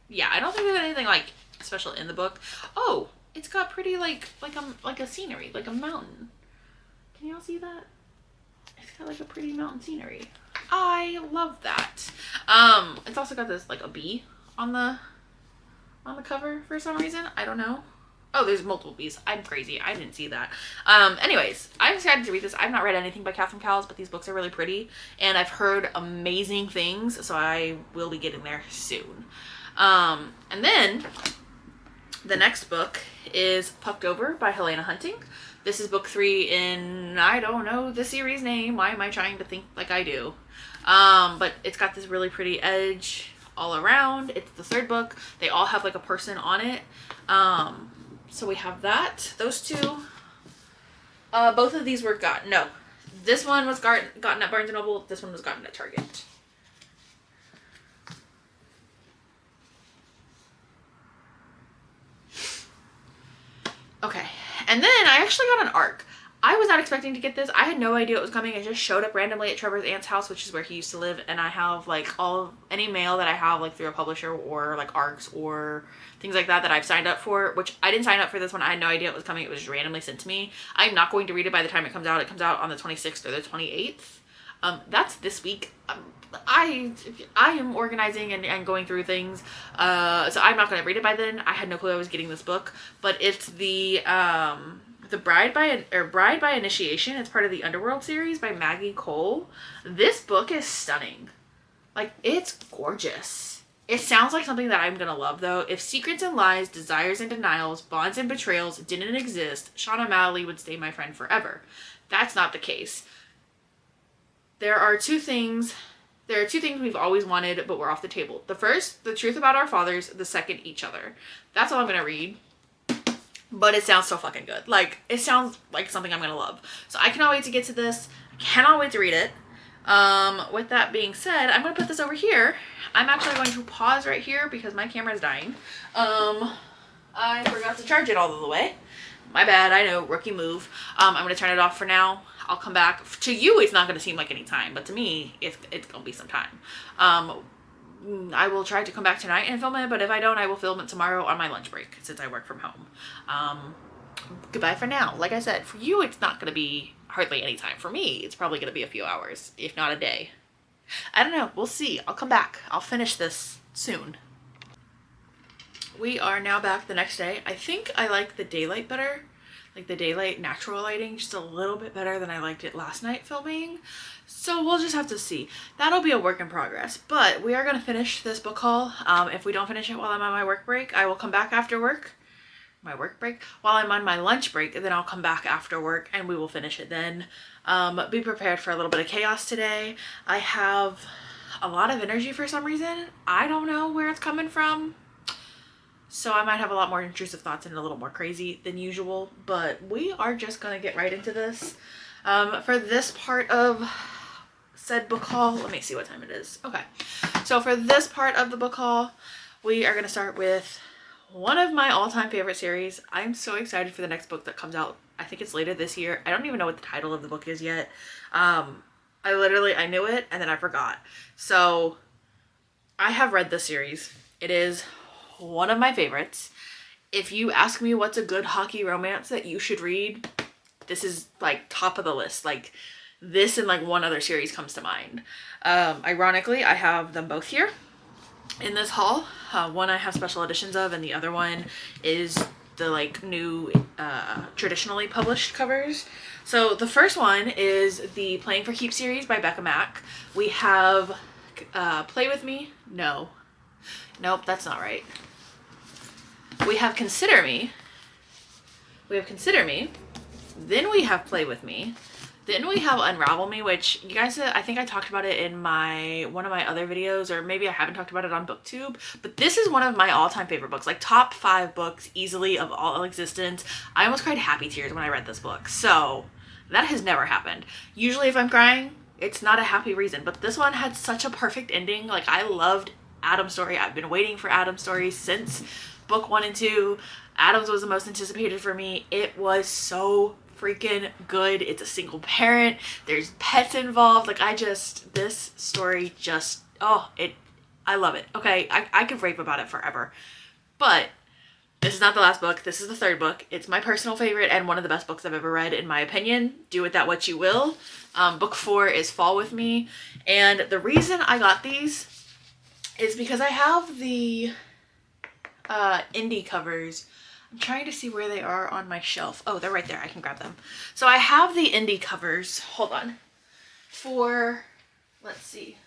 Yeah, I don't think there's anything like special in the book. Oh, it's got pretty like a scenery, like a mountain. Can y'all see that? It's got like a pretty mountain scenery. I love that. It's also got this like a bee on the cover for some reason. I don't know. Oh, there's multiple bees. I'm crazy. I didn't see that. Anyways, I'm excited to read this. I've not read anything by Catherine Cowles, but these books are really pretty, and I've heard amazing things, so I will be getting there soon. And then the next book is Pucked Over by Helena Hunting. This is book 3 in, I don't know the series name. Why am I trying to think like I do? But it's got this really pretty edge all around. It's the third book. They all have like a person on it. So we have that. Those two. Both of these were gotten. No. This one was gotten at Barnes & Noble. This one was gotten at Target. Okay. And then I actually got an ARC. I was not expecting to get this. I had no idea it was coming. It just showed up randomly at Trevor's aunt's house, which is where he used to live. And I have like any mail that I have like through a publisher or like ARCs or things like that I've signed up for, which I didn't sign up for this one. I had no idea it was coming. It was just randomly sent to me. I'm not going to read it by the time it comes out. It comes out on the 26th or the 28th. That's this week. I am organizing and going through things. So I'm not going to read it by then. I had no clue I was getting this book, but it's the Bride by Initiation. It's part of the Underworld series by Maggie Cole. This book is stunning. Like, it's gorgeous. It sounds like something that I'm going to love, though. If secrets and lies, desires and denials, bonds and betrayals didn't exist, Sean O'Malley would stay my friend forever. That's not the case. There are two things we've always wanted, but we're off the table. The first, the truth about our fathers. The second, each other. That's all I'm going to read. But it sounds so fucking good. Like, it sounds like something I'm going to love. So I cannot wait to get to this. I cannot wait to read it. With that being said, I'm going to put this over here. I'm actually going to pause right here because my camera is dying. I forgot to charge it all the way. My bad. I know. Rookie move. I'm going to turn it off for now. I'll come back. To you, it's not going to seem like any time, but to me, it's going to be some time. I will try to come back tonight and film it, but if I don't, I will film it tomorrow on my lunch break since I work from home. Goodbye for now. Like I said, for you, it's not going to be hardly any time. For me, it's probably going to be a few hours, if not a day. I don't know. We'll see. I'll come back. I'll finish this soon. We are now back the next day. I think I like the daylight better. like the daylight natural lighting just a little bit better than I liked it last night filming. So we'll just have to see. That'll be a work in progress, but we are going to finish this book haul. If we don't finish it while I'm on my work break, I will come back after work. My work break? While I'm on my lunch break, and then I'll come back after work and we will finish it then. Be prepared for a little bit of chaos today. I have a lot of energy for some reason. I don't know where it's coming from. So I might have a lot more intrusive thoughts and a little more crazy than usual, but we are just going to get right into this. For this part of said book haul, let me see what time it is. Okay, so for this part of the book haul, we are going to start with one of my all-time favorite series. I'm so excited for the next book that comes out. I think it's later this year. I don't even know what the title of the book is yet. I knew it and then I forgot. So I have read this series. It is one of my favorites. If you ask me what's a good hockey romance that you should read, this is like top of the list. Like this and like one other series comes to mind. Ironically, I have them both here in this haul. One I have special editions of, and the other one is the like new traditionally published covers. So the first one is the Playing for Keeps series by Becca Mack. We have Play With Me. Nope, that's not right. We have Consider Me. Then we have Play With Me. Then we have Unravel Me, which you guys, I think I talked about it in one of my other videos, or maybe I haven't talked about it on BookTube, but this is one of my all-time favorite books, like top 5 books easily of all existence. I almost cried happy tears when I read this book, so that has never happened. Usually if I'm crying, it's not a happy reason, but this one had such a perfect ending. Like, I loved Adam's story. I've been waiting for Adam's story since book 1 and 2. Adam's was the most anticipated for me. It was so freaking good. It's a single parent. There's pets involved. Like, this story just, I love it. Okay, I could rave about it forever. But this is not the last book. This is the third book. It's my personal favorite and one of the best books I've ever read, in my opinion. Do with that what you will. Book 4 is Fall With Me. And the reason I got these is because I have the indie covers. I'm trying to see where they are on my shelf. Oh, they're right there. I can grab them. So I have the indie covers. Hold on. Let's see.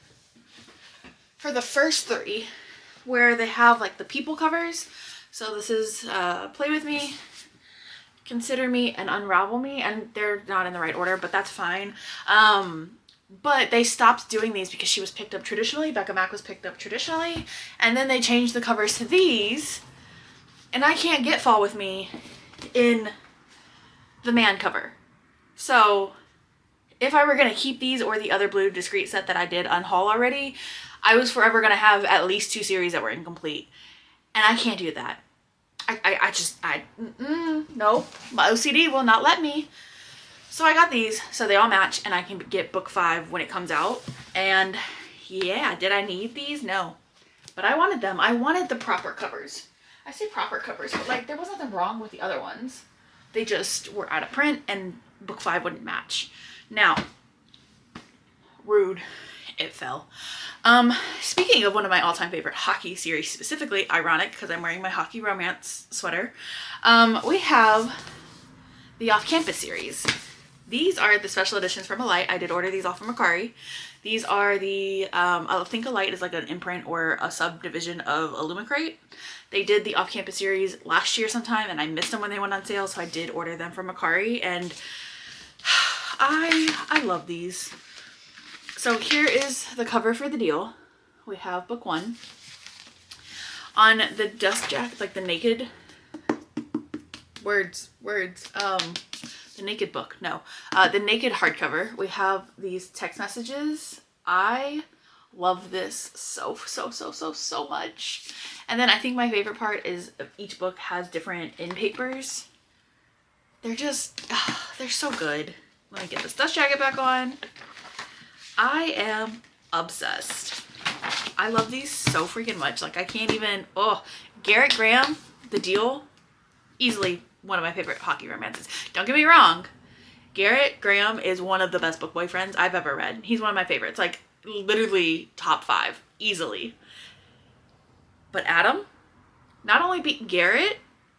For the first 3, where they have like the people covers. So this is Play With Me, Consider Me, and Unravel Me. And they're not in the right order, but that's fine. But they stopped doing these because she was picked up traditionally. Becca Mack was picked up traditionally. And then they changed the covers to these. And I can't get Fall With Me in the man cover. So if I were going to keep these or the other blue discreet set that I did unhaul already, I was forever going to have at least 2 series that were incomplete. And I can't do that. Nope. My OCD will not let me. So I got these so they all match and I can get book 5 when it comes out. And yeah, did I need these? No. But I wanted them. I wanted the proper covers. I say proper covers, but like there was nothing wrong with the other ones. They just were out of print and book 5 wouldn't match. Now, rude, it fell. Speaking of one of my all-time favorite hockey series, specifically, ironic because I'm wearing my hockey romance sweater, we have the Off-Campus series. These are the special editions from Alight. I did order these off from Mercari. These are the, I think Alight is like an imprint or a subdivision of Illumicrate. They did the Off-Campus series last year sometime, and I missed them when they went on sale, so I did order them from Mercari, and I love these. So here is the cover for the deal. We have book 1. On the dust jacket, like the naked the naked book, no. The naked hardcover, we have these text messages. I love this so much. And then I think my favorite part is each book has different in papers. They're just, they're so good. Let me get this dust jacket back on. I am obsessed. I love these so freaking much. Like I can't even, Garrett Graham, The Deal, easily one of my favorite hockey romances. Don't get me wrong. Garrett Graham is one of the best book boyfriends I've ever read. He's one of my favorites. Like literally top 5 easily. But Adam not only beat Garrett,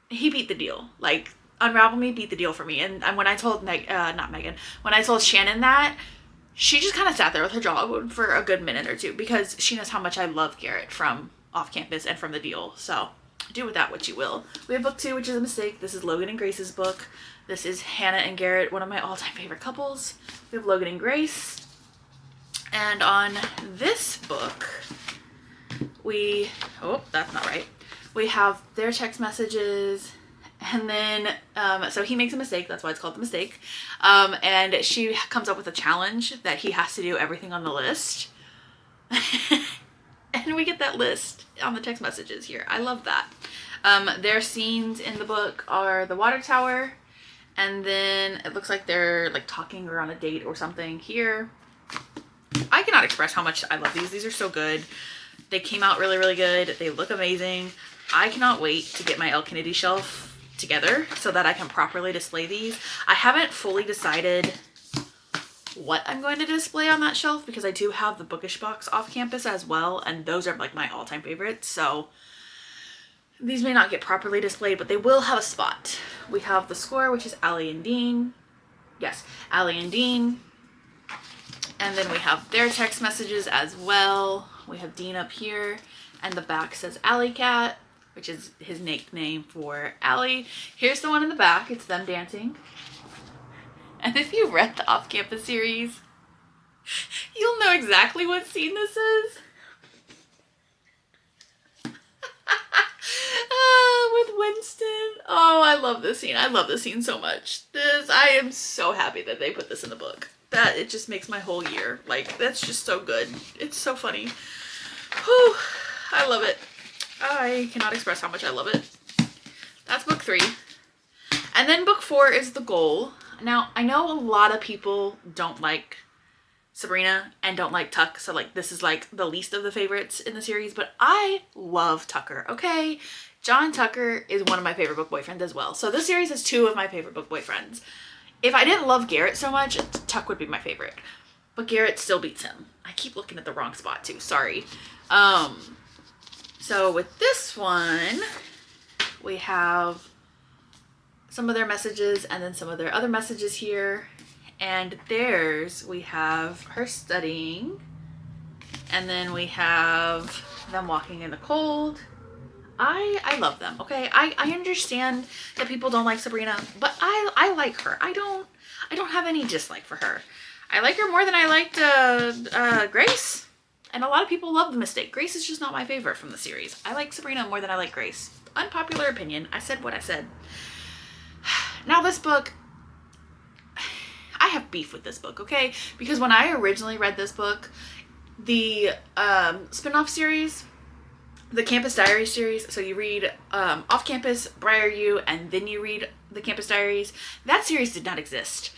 he beat The Deal. Like Unravel Me beat the deal for me. And when I told not Megan, when I told Shannon that, she just kind of sat there with her jaw open for a good minute or two because she knows how much I love Garrett from Off Campus and from The Deal. So do with that what you will. We have book 2, which is A Mistake. This is Logan and Grace's book. This is Hannah and Garrett, one of my all-time favorite couples. We have Logan and Grace. And on this book, oh, that's not right. We have their text messages, and then, so he makes a mistake, that's why it's called The Mistake, and she comes up with a challenge that he has to do everything on the list, and we get that list on the text messages here. I love that. Their scenes in the book are the water tower, and then it looks like they're like talking or on a date or something here. I cannot express how much I love these. These are so good. They came out really, really good. They look amazing. I cannot wait to get my El Kennedy shelf together so that I can properly display these. I haven't fully decided what I'm going to display on that shelf because I do have the Bookish box Off Campus as well, and those are like my all-time favorites. So these may not get properly displayed, but they will have a spot. We have The Score, which is Allie and Dean. Yes, Allie and Dean. And then we have their text messages as well. We have Dean up here, and the back says Alley Cat, which is his nickname for Allie. Here's the one in the back. It's them dancing. And if you've read the Off Campus series, you'll know exactly what scene this is. With Winston. Oh, I love this scene. I love this scene so much. I am so happy that they put this in the book. That it just makes my whole year. Like, that's just so good. It's so funny. Whew, I love it. I cannot express how much I love it. That's book 3. And then book 4 is The Goal. Now, I know a lot of people don't like Sabrina and don't like Tuck, so like this is like the least of the favorites in the series, but I love Tucker, okay? John Tucker is one of my favorite book boyfriends as well. So this series has 2 of my favorite book boyfriends. If I didn't love Garrett so much, Tuck would be my favorite. But Garrett still beats him. I keep looking at the wrong spot too, sorry. So with this one, we have some of their messages and then some of their other messages here. And theirs, we have her studying. And then we have them walking in the cold. I love them, okay? I understand that people don't like Sabrina, but I like her. I don't have any dislike for her. I like her more than I liked Grace. And a lot of people love The Mistake. Grace is just not my favorite from the series. I like Sabrina more than I like Grace. Unpopular opinion. I said what I said. Now this book, I have beef with this book, okay? Because when I originally read this book, the spin-off series, the Campus Diaries series, so you read Off Campus, Briar U, and then you read the Campus Diaries, that series did not exist.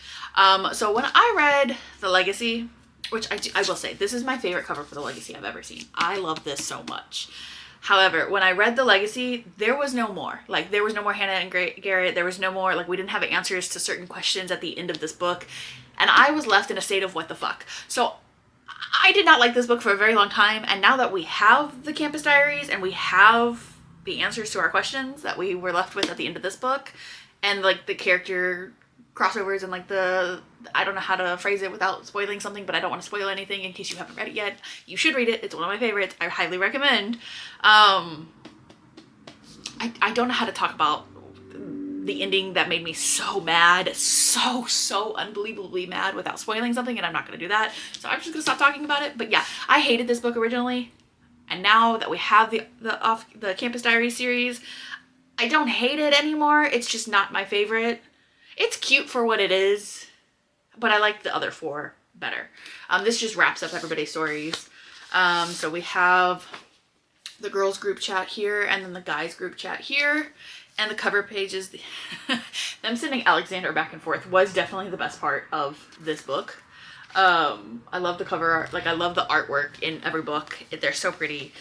So when I read The Legacy, which I will say, this is my favorite cover for The Legacy I've ever seen. I love this so much. However, when I read The Legacy, there was no more. Like, there was no more Hannah and Garrett. There was no more, like, we didn't have answers to certain questions at the end of this book. And I was left in a state of what the fuck. So I did not like this book for a very long time. And now that we have the Campus Diaries and we have the answers to our questions that we were left with at the end of this book, and, like, the character crossovers and, like, I don't know how to phrase it without spoiling something, but I don't want to spoil anything in case you haven't read it yet. You should read it. It's one of my favorites. I highly recommend. I don't know how to talk about the ending that made me so mad, so unbelievably mad without spoiling something, and I'm not going to do that. So I'm just going to stop talking about it. But yeah, I hated this book originally, and now that we have the Campus Diaries series, I don't hate it anymore. It's just not my favorite. It's cute for what it is, but I like the other 4 better. This just wraps up everybody's stories. So we have the girls group chat here, and then the guys group chat here, and the cover pages. Them sending Alexander back and forth was definitely the best part of this book. I love the cover art. Like, I love the artwork in every book. They're so pretty.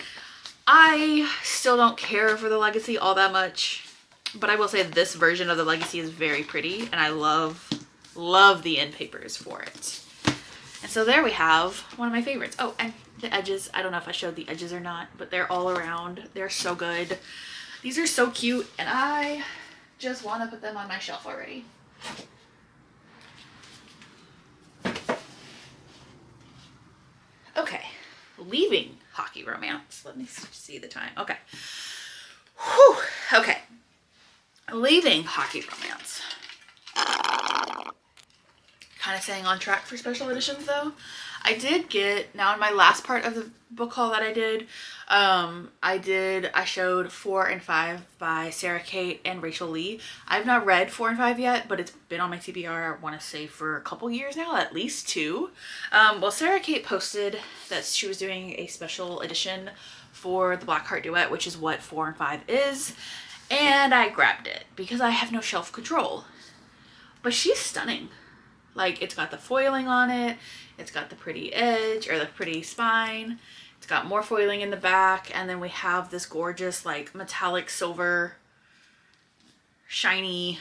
I still don't care for the Legacy all that much, but I will say this version of the Legacy is very pretty, and I love the end papers for it. And so there we have one of my favorites. Oh, and the edges. I don't know if I showed the edges or not, but they're all around. They're so good. These are so cute, and I just want to put them on my shelf already. Okay, leaving hockey romance. Let me see the time. Okay. Whew. Okay. Leaving hockey romance. Kind of staying on track for special editions though. I did get, now in my last part of the book haul that I did, I showed 4 and 5 by Sarah Kate and Rachel Lee. I've not read 4 and 5 yet, but it's been on my TBR, I want to say, for a couple years now, at least 2. Well, Sarah Kate posted that she was doing a special edition for the Blackheart Duet, which is what 4 and 5 is, and I grabbed it because I have no shelf control. But she's stunning. Like, it's got the foiling on it, it's got the pretty edge, or the pretty spine, it's got more foiling in the back, and then we have this gorgeous, like, metallic silver, shiny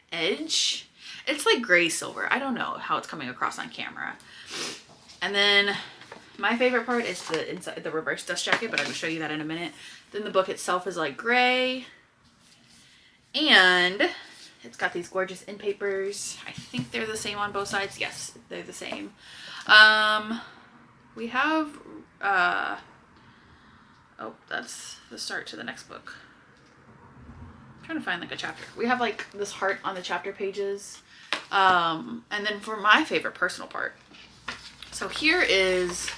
edge. It's like gray silver. I don't know how it's coming across on camera. And then my favorite part is the inside, the reverse dust jacket, but I'm going to show you that in a minute. Then the book itself is like gray, and it's got these gorgeous in papers. I think they're the same on both sides. Yes, they're the same. We have, oh, that's the start to the next book. I'm trying to find like a chapter. We have like this heart on the chapter pages. And then for my favorite personal part. So here is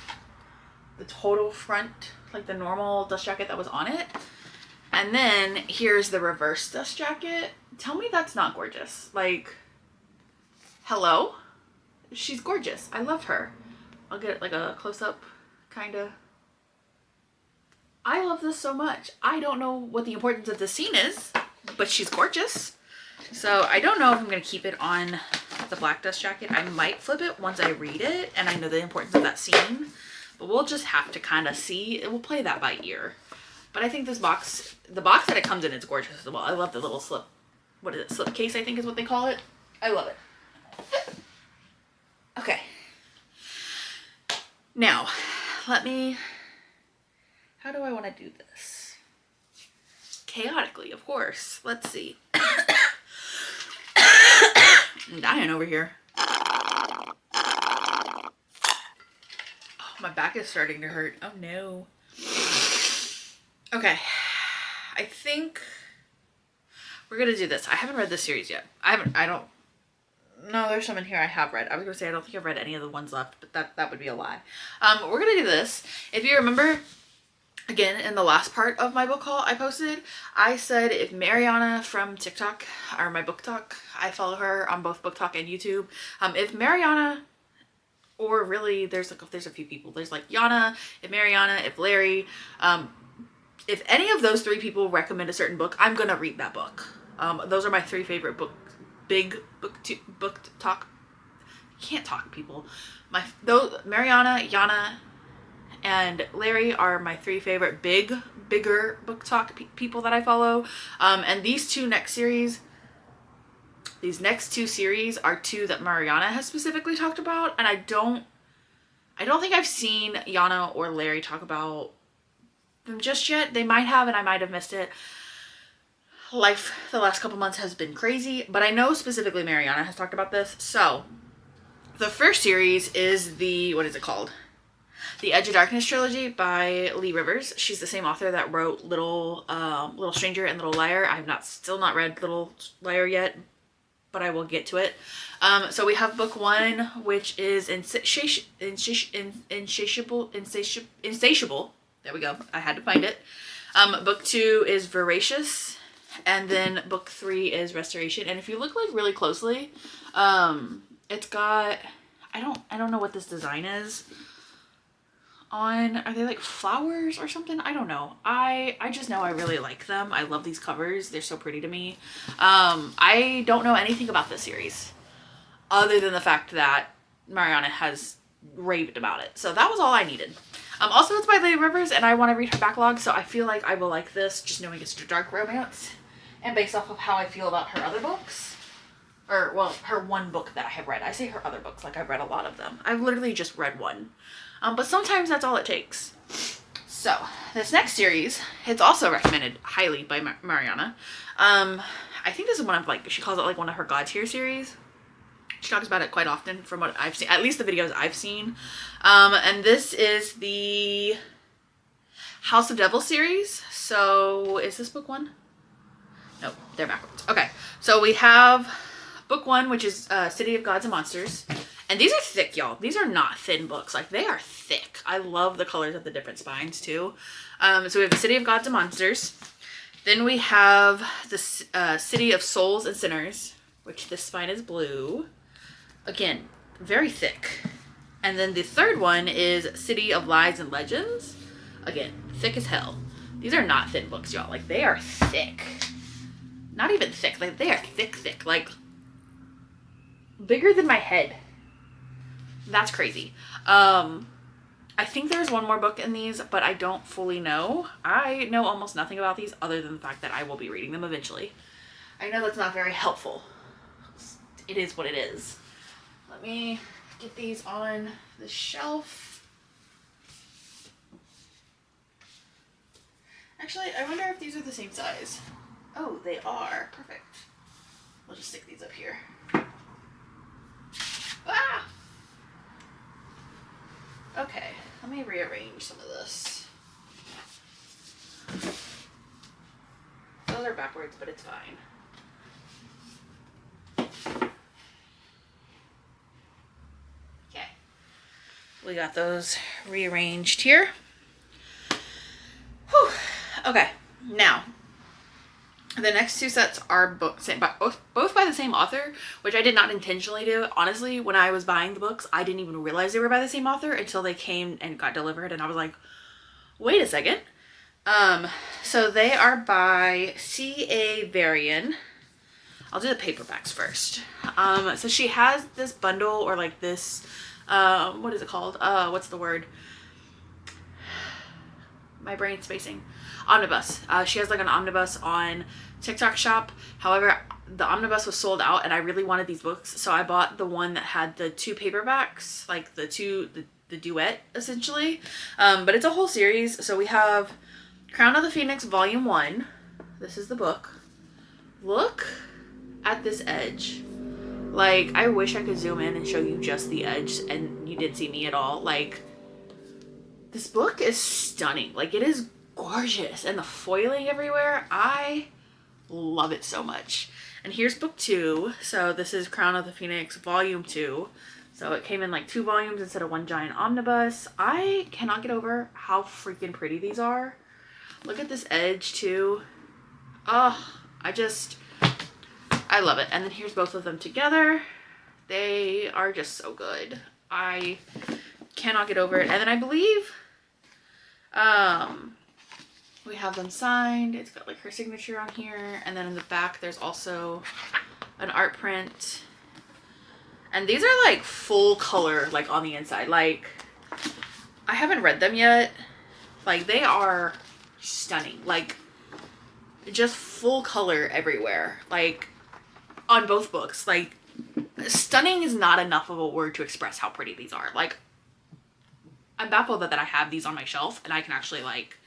the total front, like the normal dust jacket that was on it. And then here's the reverse dust jacket. Tell me that's not gorgeous. Like, hello? She's gorgeous. I love her. I'll get like a close-up, kind of. I love this so much. I don't know what the importance of this scene is, but she's gorgeous. So I don't know if I'm going to keep it on the black dust jacket. I might flip it once I read it and I know the importance of that scene. But we'll just have to kind of see. We'll play that by ear. But I think this box, the box that it comes in is gorgeous as well. I love the little slip, what is it, slip case I think is what they call it. I love it. Okay. Now, let me, how do I want to do this? Chaotically, of course. Let's see. I'm dying over here. Oh, my back is starting to hurt. Oh no. Okay, I think we're gonna do this. I haven't read this series yet. No, there's some in here I have read. I was gonna say I don't think I've read any of the ones left, but that would be a lie. We're gonna do this. If you remember, again, in the last part of my book haul I posted, I said if Mariana from TikTok, or my book talk, I follow her on both book talk and YouTube. If Mariana, or really there's a few people, there's like Yana, if Mariana, if Larry, if any of those 3 people recommend a certain book, I'm gonna read that book. Those are my 3 favorite book talk. Can't talk, people. Mariana, Yana, and Larry are my 3 favorite bigger book talk people that I follow. And these next 2 series are 2 that Mariana has specifically talked about, and I don't think I've seen Yana or Larry talk about them just yet. They might have, and I might have missed it. Life the last couple months has been crazy, but I know specifically Mariana has talked about this. So the first series is the, what is it called? The Edge of Darkness trilogy by Lee Rivers. She's the same author that wrote Little Stranger and Little Liar. I have still not read Little Liar yet, but I will get to it. So we have book 1, which is Insatiable. There we go. I had to find it. Book 2 is Voracious. And then book 3 is Restoration. And if you look like really closely, it's got, I don't know what this design is on. Are they like flowers or something? I don't know. I just know I really like them. I love these covers. They're so pretty to me. I don't know anything about this series other than the fact that Mariana has raved about it. So that was all I needed. Also, it's by Lee Rivers, and I want to read her backlog, so I feel like I will like this, just knowing it's a dark romance, and based off of how I feel about her other books, or, well, her one book that I have read. I say her other books, like I've read a lot of them. I've literally just read one, but sometimes that's all it takes. So, this next series, it's also recommended highly by Mariana. I think this is one of like, she calls it like one of her God tier series. She talks about it quite often from what I've seen, at least the videos I've seen. And this is the House of Devil series. So is this book 1? No, they're backwards. Okay, so we have book 1, which is City of Gods and Monsters. And these are thick, y'all. These are not thin books. Like, they are thick. I love the colors of the different spines, too. So we have the City of Gods and Monsters. Then we have the City of Souls and Sinners, which this spine is blue. Again, very thick. And then the third one is City of Lies and Legends. Again, thick as hell. These are not thin books, y'all. Like, they are thick. Not even thick. Like, they are thick, thick. Like, bigger than my head. That's crazy. I think there's one more book in these, but I don't fully know. I know almost nothing about these other than the fact that I will be reading them eventually. I know that's not very helpful. It is what it is. Let me get these on the shelf. Actually, I wonder if these are the same size. Oh, they are. Perfect. We'll just stick these up here. Ah! Okay, let me rearrange some of this. Those are backwards, but it's fine. Okay. We got those rearranged here. Whew. Okay, now the next 2 sets are both by the same author, which I did not intentionally do. Honestly, when I was buying the books, I didn't even realize they were by the same author until they came and got delivered, and I was like, wait a second. So they are by C.A. Varian. I'll do the paperbacks first. So she has this bundle, or like this, what is it called? What's the word? My brain's spacing. Omnibus. She has like an omnibus on TikTok Shop. However, the omnibus was sold out and I really wanted these books, so I bought the one that had the 2 paperbacks, like the duet essentially. But it's a whole series. So we have Crown of the Phoenix Volume 1. This is the book. Look at this edge. Like, I wish I could zoom in and show you just the edge and you didn't see me at all. Like, this book is stunning. Like, it is gorgeous. And the foiling everywhere, I love it so much. And here's book 2. So this is Crown of the Phoenix Volume 2. So it came in like 2 volumes instead of one giant omnibus. I cannot get over how freaking pretty these are. Look at this edge too. Oh, I love it. And then here's both of them together. They are just so good. I cannot get over it. And then I believe we have them signed. It's got like her signature on here. And then in the back, there's also an art print. And these are like full color, like on the inside. Like, I haven't read them yet. Like, they are stunning. Like, just full color everywhere. Like, on both books. Like, stunning is not enough of a word to express how pretty these are. Like, I'm baffled that I have these on my shelf and I can actually like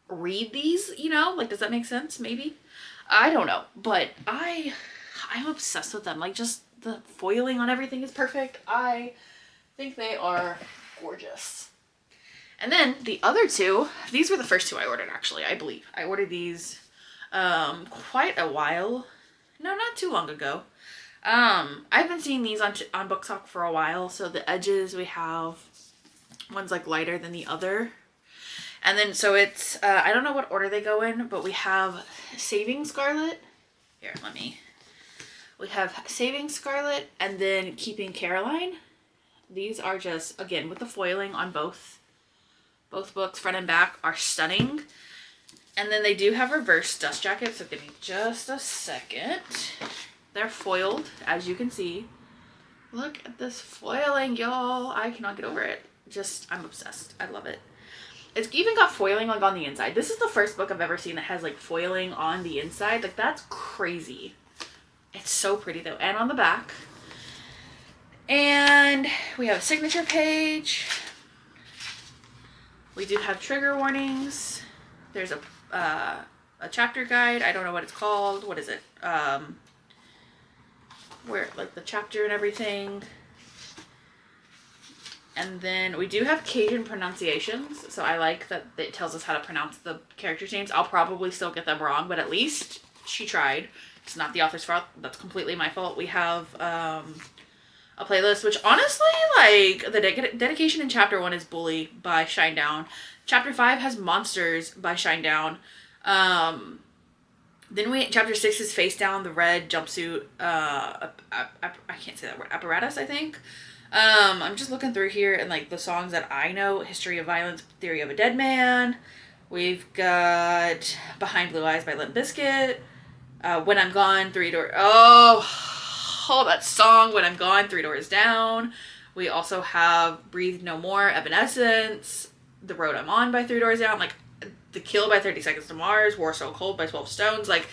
read these, you know? Like, does that make sense? Maybe. I don't know. But I'm obsessed with them. Like, just the foiling on everything is perfect. I think they are gorgeous. And then the other 2, these were the first 2 I ordered, actually, I believe. I ordered these quite a while. No, not too long ago. I've been seeing these on BookTok for a while. So the edges, we have one's like lighter than the other. And then, so it's, I don't know what order they go in, but we have Saving Scarlet. Here, we have Saving Scarlet and then Keeping Caroline. These are just, again, with the foiling on both books, front and back, are stunning. And then they do have reverse dust jackets, so give me just a second. They're foiled, as you can see. Look at this foiling, y'all. I cannot get over it. I'm obsessed. I love it. It's even got foiling like on the inside. This is the first book I've ever seen that has like foiling on the inside. Like, that's crazy. It's so pretty though. And on the back. And we have a signature page. We do have trigger warnings. There's a a chapter guide. I don't know what it's called. What is it? Where, like, the chapter and everything. And then we do have Cajun pronunciations, so I like that it tells us how to pronounce the characters' names. I'll probably still get them wrong, but at least she tried. It's not the author's fault. That's completely my fault. We have a playlist, which honestly, like, the dedication in Chapter 1 is Bully by Shinedown. Chapter 5 has Monsters by Shinedown. Then Chapter 6 is Face Down, the red jumpsuit, I can't say that word, apparatus, I think. I'm just looking through here and, like, the songs that I know. History of Violence, Theory of a Dead Man. We've got Behind Blue Eyes by Limp Bizkit. When I'm Gone, Three Doors... Oh, that song, When I'm Gone, Three Doors Down. We also have Breathe No More, Evanescence. The Road I'm On by Three Doors Down. Like, The Kill by 30 Seconds to Mars. War So Cold by 12 Stones. Like,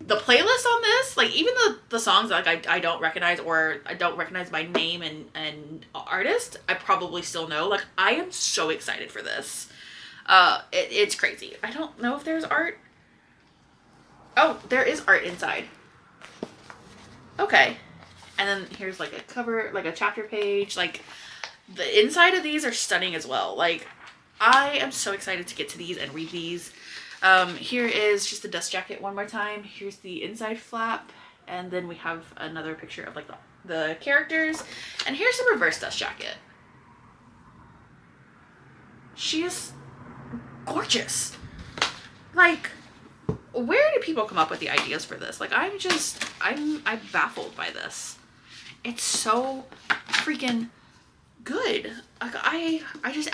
the playlist on this, like, even the songs like I don't recognize, or I don't recognize by name and artist, I probably still know. Like, I am so excited for this. It's crazy. I don't know if there's art. Oh, there is art inside. Okay. And then here's, like, a cover, like a chapter page. Like, the inside of these are stunning as well. Like, I am so excited to get to these and read these. Here is just the dust jacket one more time. Here's the inside flap. And then we have another picture of, like, the characters. And here's the reverse dust jacket. She is gorgeous. Like, where do people come up with the ideas for this? Like, I'm baffled by this. It's so freaking good. Like, I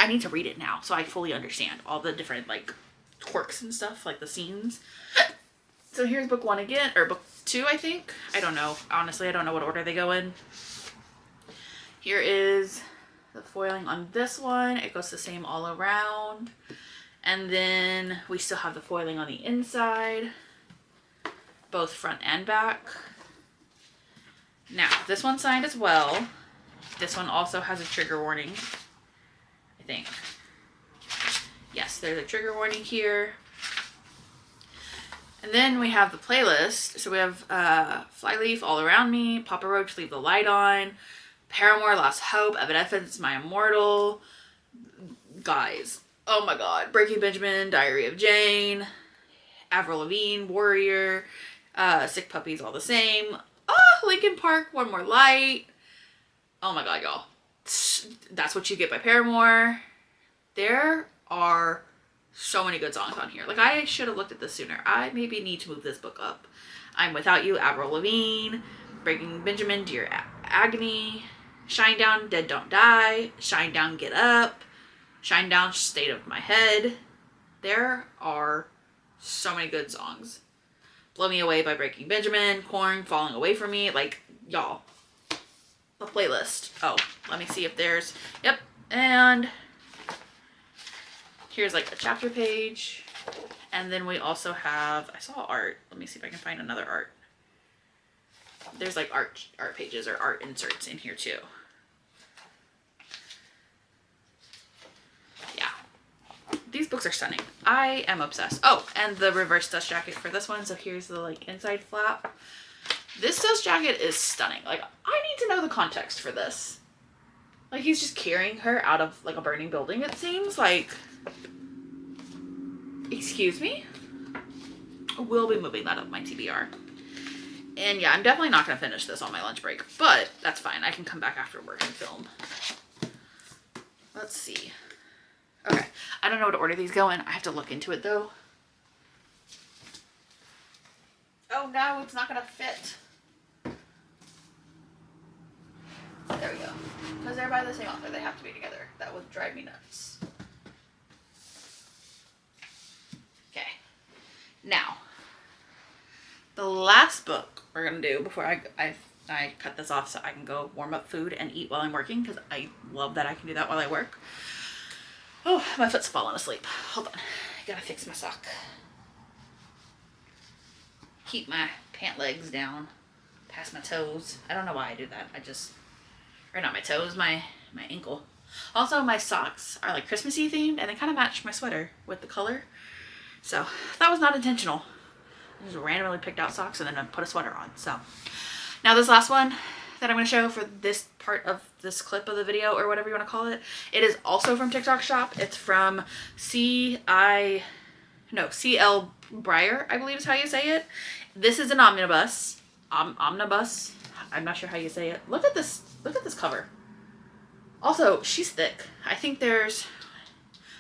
need to read it now so I fully understand all the different, like, quirks and stuff, like the scenes. So here's book 1 again, or book 2, I think. I don't know. Honestly, I don't know what order they go in. Here is the foiling on this one. It goes the same all around. And then we still have the foiling on the inside, both front and back. Now, this one's signed as well. This one also has a trigger warning, I think. Yes, there's a trigger warning here. And then we have the playlist. So we have Flyleaf, All Around Me, Papa Roach, Leave the Light On, Paramore, Lost Hope, Evanescence, My Immortal. Guys, oh my god. Breaking Benjamin, Diary of Jane, Avril Lavigne, Warrior, Sick Puppies, All the Same. Linkin Park, One More Light. Oh my god, y'all. That's What You Get by Paramore. There are so many good songs on here. Like, I should have looked at this sooner. I maybe need to move this book up. I'm Without You, Avril Lavigne, Breaking Benjamin, Dear Agony, Shinedown, Dead Don't Die, Shinedown, Get Up, Shinedown, State of My Head. There are so many good songs. Blow Me Away by Breaking Benjamin, Korn, Falling Away From Me. Like, y'all, the playlist. Oh, let me see if there's, yep, and here's, like, a chapter page. And then we also have, I saw art. Let me see if I can find another art. There's, like, art pages or art inserts in here too. Yeah. These books are stunning. I am obsessed. Oh, and the reverse dust jacket for this one. So here's the, like, inside flap. This dust jacket is stunning. Like, I need to know the context for this. Like, he's just carrying her out of, like, a burning building, it seems. Like, excuse me? We'll be moving that up my TBR. And yeah, I'm definitely not going to finish this on my lunch break, but that's fine. I can come back after work and film. Let's see. Okay. I don't know what order these go in. I have to look into it, though. Oh, no, it's not going to fit. There we go. Because they're by the same author. They have to be together. That would drive me nuts. Okay. Now, the last book we're going to do before I cut this off so I can go warm up food and eat while I'm working, because I love that I can do that while I work. Oh, my foot's falling asleep. Hold on. I gotta fix my sock. Keep my pant legs down past my toes. I don't know why I do that. Or not my toes, my ankle. Also, my socks are, like, Christmassy themed, and they kind of match my sweater with the color. So that was not intentional. I just randomly picked out socks and then I put a sweater on. So now this last one that I'm going to show for this part of this clip of the video, or whatever you want to call it, it is also from TikTok Shop. It's from CL Breyer, I believe is how you say it. This is an omnibus. Omnibus. I'm not sure how you say it. Look at this cover. Also, she's thick. I think there's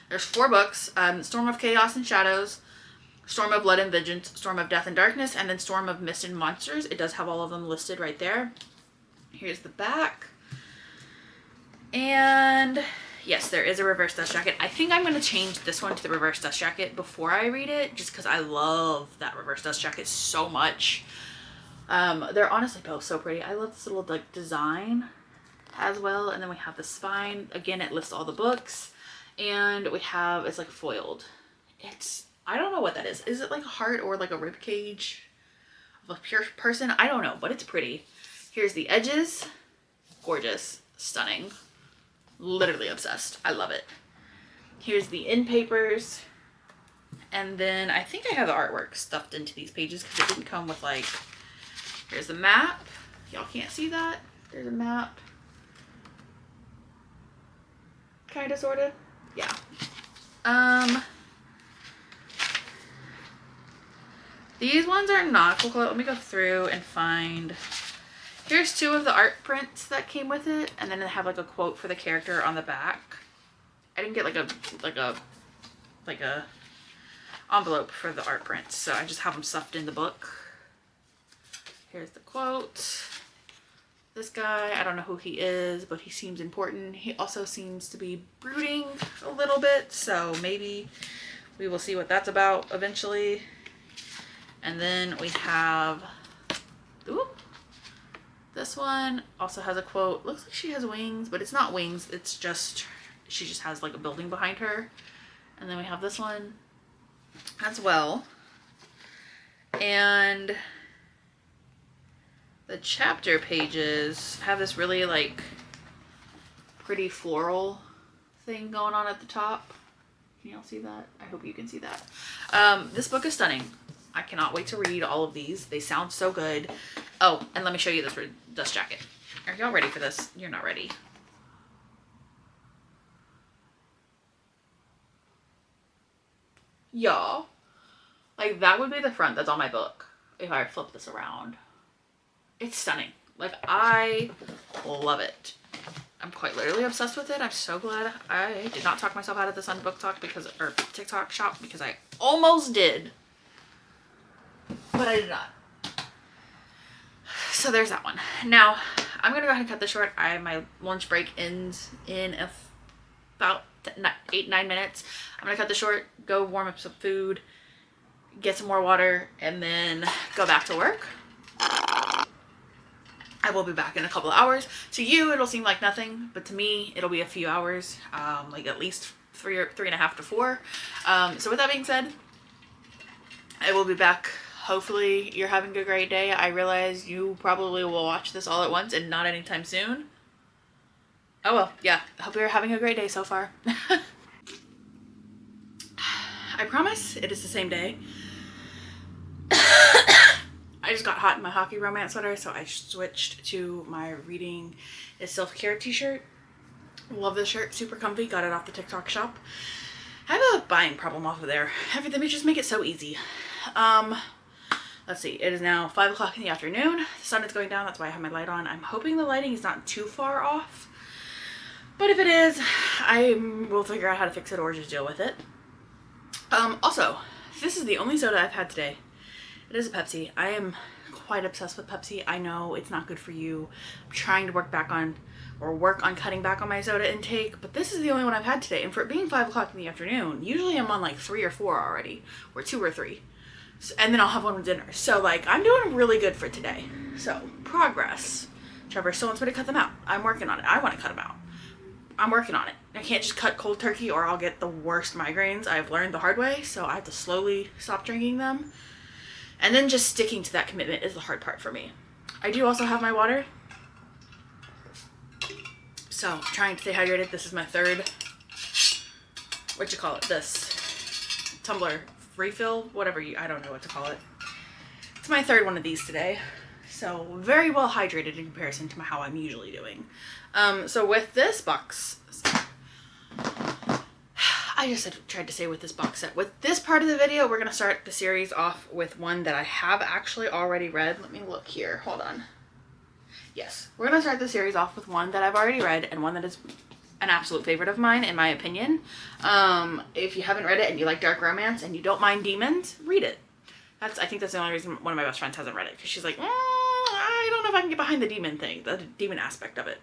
4 books. Storm of Chaos and Shadows, Storm of Blood and Vengeance, Storm of Death and Darkness, and then Storm of Mist and Monsters. It does have all of them listed right there. Here's the back. And yes, there is a reverse dust jacket. I think I'm going to change this one to the reverse dust jacket before I read it, just because I love that reverse dust jacket so much. They're honestly both so pretty. I love this little like design as well. And then we have the spine. Again, it lists all the books. And we have, it's like foiled. I don't know what that is. Is it like a heart or like a rib cage of a pure person? I don't know, but it's pretty. Here's the edges. Gorgeous. Stunning. Literally obsessed. I love it. Here's the end papers. And then I think I have the artwork stuffed into these pages because it didn't come with like, here's the map. Y'all can't see that. There's a map. Kind of, sort of. Yeah. These ones are not cool. Let me go through and find. Here's 2 of the art prints that came with it, and then they have like a quote for the character on the back. I didn't get like a envelope for the art prints, so I just have them stuffed in the book. Here's the quote. This guy, I don't know who he is, but he seems important. He also seems to be brooding a little bit, so maybe we will see what that's about eventually. And then we have, ooh, this one also has a quote. Looks like she has wings, but it's not wings. It's just, she just has like a building behind her. And then we have this one as well. And the chapter pages have this really like pretty floral thing going on at the top. Can y'all see that? I hope you can see that. This book is stunning. I cannot wait to read all of these. They sound so good. Oh, and let me show you this dust jacket. Are y'all ready for this? You're not ready. Y'all, like that would be the front that's on my book if I flip this around. It's stunning. Like, I love it. I'm quite literally obsessed with it. I'm so glad I did not talk myself out of this on Book Talk or TikTok Shop, because I almost did, but I did not. So there's that one. Now I'm gonna go ahead and cut this short. My lunch break ends in about 8-9 minutes. I'm gonna cut this short, go warm up some food, get some more water, and then go back to work. I will be back in a couple of hours. To you, it'll seem like nothing, but to me, it'll be a few hours, like at least 3.5 to 4. So with that being said, I will be back. Hopefully you're having a great day. I realize you probably will watch this all at once and not anytime soon. Oh well, yeah. I hope you're having a great day so far. I promise it is the same day. I just got hot in my hockey romance sweater, so I switched to my Reading is Self-Care t-shirt. Love this shirt, super comfy. Got it off the TikTok Shop. I have a buying problem off of there. They just make it so easy. Let's see, it is now 5 o'clock in the afternoon. The sun is going down, that's why I have my light on. I'm hoping the lighting is not too far off, but if it is, I will figure out how to fix it or just deal with it. Also, this is the only soda I've had today. It is a Pepsi. I am quite obsessed with Pepsi. I know it's not good for you. I'm trying to work on cutting back on my soda intake, but this is the only one I've had today. And for it being 5 o'clock in the afternoon, usually I'm on like 3 or 4 already, or 2 or 3. So, and then I'll have one with dinner. So like, I'm doing really good for today. So, progress. Trevor still wants me to cut them out. I'm working on it. I want to cut them out. I'm working on it. I can't just cut cold turkey or I'll get the worst migraines. I've learned the hard way, so I have to slowly stop drinking them. And then just sticking to that commitment is the hard part for me. I do also have my water. So, trying to stay hydrated. This is my third, this tumbler refill, whatever I don't know what to call it. It's my third one of these today. So very well hydrated in comparison to how I'm usually doing. So with this box, I just tried to say with this box set. With this part of the video, we're going to start the series off with one that I have actually already read. Let me look here. Hold on. Yes, we're going to start the series off with one that I've already read and one that is an absolute favorite of mine, in my opinion. If you haven't read it and you like dark romance and you don't mind demons, read it. I think that's the only reason one of my best friends hasn't read it, because she's like, I don't know if I can get behind the demon thing, the demon aspect of it.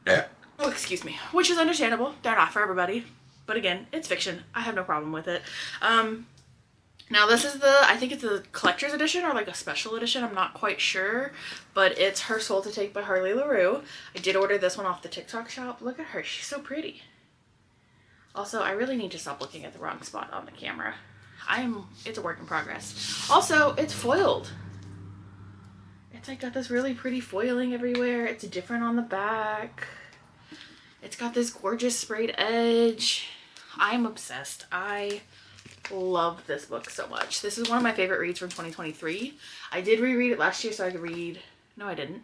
Yeah. Oh, excuse me. Which is understandable. They're not for everybody. But again, it's fiction. I have no problem with it. Now this is I think it's the collector's edition or like a special edition. I'm not quite sure. But it's Her Soul to Take by Harley LaRue. I did order this one off the TikTok shop. Look at her. She's so pretty. Also, I really need to stop looking at the wrong spot on the camera. It's a work in progress. Also, it's foiled. It's like got this really pretty foiling everywhere. It's different on the back. It's got this gorgeous sprayed edge. I'm obsessed. I love this book so much. This is one of my favorite reads from 2023. I did reread it last year so I could read... No, I didn't.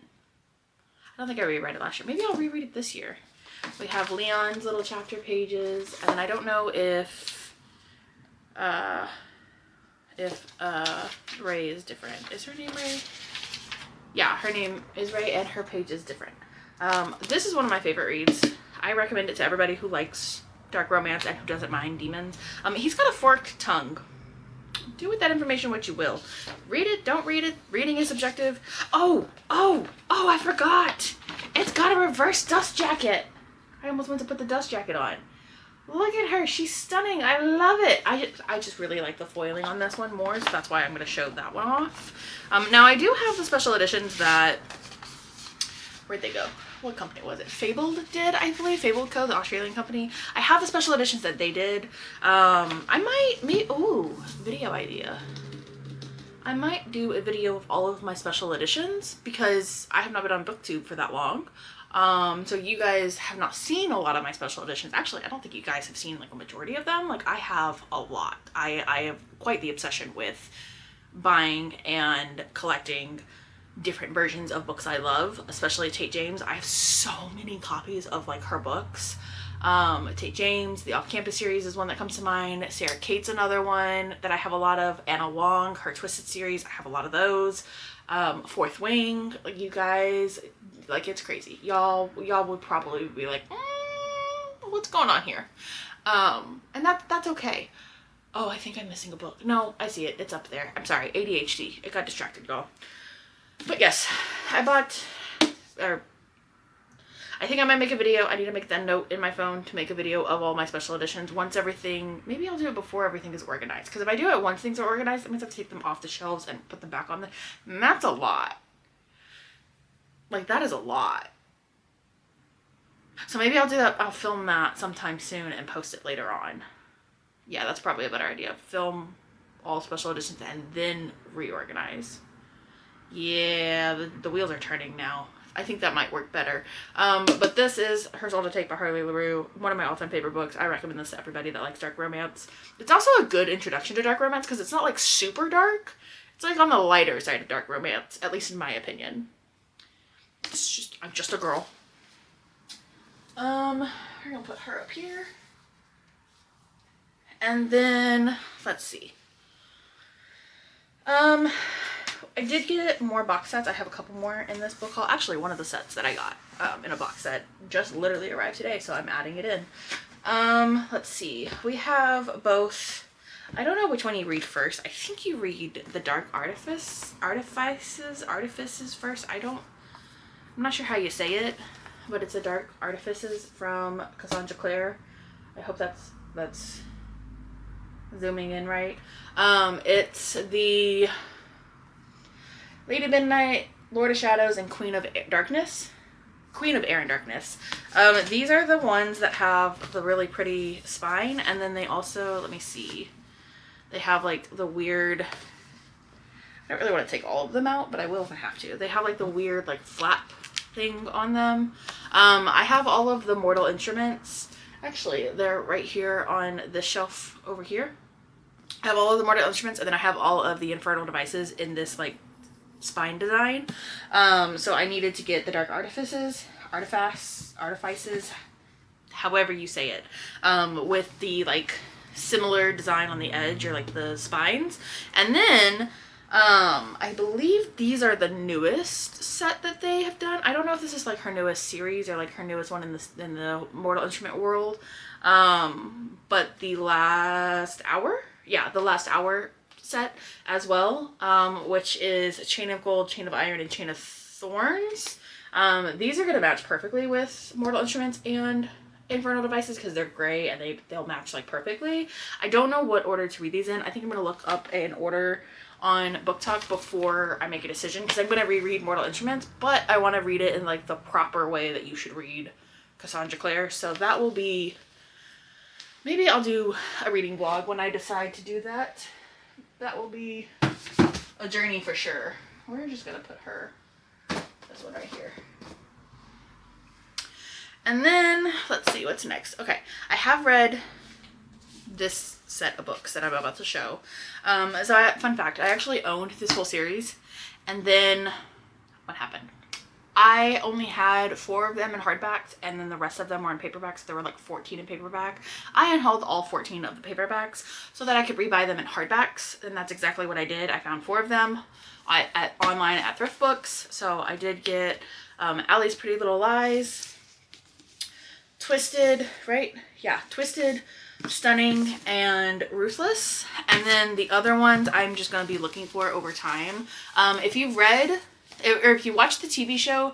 I don't think I reread it last year. Maybe I'll reread it this year. We have Leon's little chapter pages, and I don't know if Ray is different. Is her name Ray? Yeah, her name is Ray and her page is different. This is one of my favorite reads. I recommend it to everybody who likes dark romance and who doesn't mind demons. He's got a forked tongue. Do with that information what you will. Read it, don't read it. Reading is subjective. Oh, I forgot. It's got a reverse dust jacket. I almost went to put the dust jacket on. Look at her. She's stunning. I love it. I just really like the foiling on this one more, so that's why I'm going to show that one off. Now, I do have the special editions that... Where'd they go? What company was it? Fabled did, I believe. Fabled Co., the Australian company. I have the special editions that they did. Ooh, video idea. I might do a video of all of my special editions because I have not been on BookTube for that long. So you guys have not seen a lot of my special editions. Actually, I don't think you guys have seen like a majority of them. Like I have a lot. I have quite the obsession with buying and collecting different versions of books I love, especially Tate James. I have so many copies of like her books. Tate James, the Off-Campus series is one that comes to mind. Sarah Kate's another one that I have a lot of. Anna Wong, her Twisted series, I have a lot of those. Fourth Wing, like you guys, like it's crazy. Y'all would probably be like, what's going on here? And that's okay. Oh, I think I'm missing a book. No, I see it. It's up there. I'm sorry. ADHD. It got distracted, y'all. But yes, I think I might make a video. I need to make that note in my phone to make a video of all my special editions once everything, maybe I'll do it before everything is organized. Because if I do it once things are organized, that means I have to take them off the shelves and put them back on and that's a lot. Like that is a lot. So maybe I'll do that. I'll film that sometime soon and post it later on. Yeah, that's probably a better idea. Film all special editions and then reorganize. Yeah, the wheels are turning now. I think that might work better. But this is Her Soul to Take by Harley LaRue, one of my all-time favorite books. I recommend this to everybody that likes dark romance. It's also a good introduction to dark romance because it's not like super dark. It's like on the lighter side of dark romance, at least in my opinion. It's just, I'm just a girl. We're gonna put her up here. And then, let's see. I did get more box sets. I have a couple more in this book haul. Actually, one of the sets that I got in a box set just literally arrived today, so I'm adding it in. Let's see. We have both. I don't know which one you read first. I think you read the Dark Artifices first. I'm not sure how you say it, but it's a Dark Artifices from Cassandra Clare. I hope that's zooming in right. It's the Lady Midnight, Lord of Shadows, and Queen of Darkness. Queen of Air and Darkness. These are the ones that have the really pretty spine, and then they also, let me see, they have like the weird, I don't really want to take all of them out, but I will if I have to. They have like the weird like flap thing on them. I have all of the Mortal Instruments. Actually, they're right here on this shelf over here. I have all of the mortal instruments, and then I have all of the infernal devices in this like spine design. So I needed to get the dark artifices, however you say it, with the like similar design on the edge or like the spines. And then I believe these are the newest set that they have done. I don't know if this is like her newest series or like her newest one in the Mortal Instrument world. But the last hour, the last hour set as well, which is Chain of Gold, Chain of Iron, and Chain of Thorns. These are going to match perfectly with Mortal Instruments and Infernal Devices because they're gray and they'll match like perfectly. I don't know what order to read these in. I think I'm going to look up an order on Book Talk before I make a decision, because I'm going to reread Mortal Instruments, but I want to read it in like the proper way that you should read Cassandra Clare. So that will be, maybe I'll do a reading vlog when I decide to do that. That will be a journey for sure. We're just going to put her, this one right here. And then, let's see, what's next? Okay, I have read this set of books that I'm about to show. Fun fact, I actually owned this whole series, and then what happened? I only had 4 of them in hardbacks, and then the rest of them were in paperbacks. There were like 14 in paperback. I unhauled all 14 of the paperbacks so that I could rebuy them in hardbacks, and that's exactly what I did. I found 4 of them online at Thrift Books. So I did get Allie's Pretty Little Lies, Twisted, right? Yeah, Twisted, Stunning, and Ruthless. And then the other ones I'm just going to be looking for over time. If you've read, or if you watch the TV show,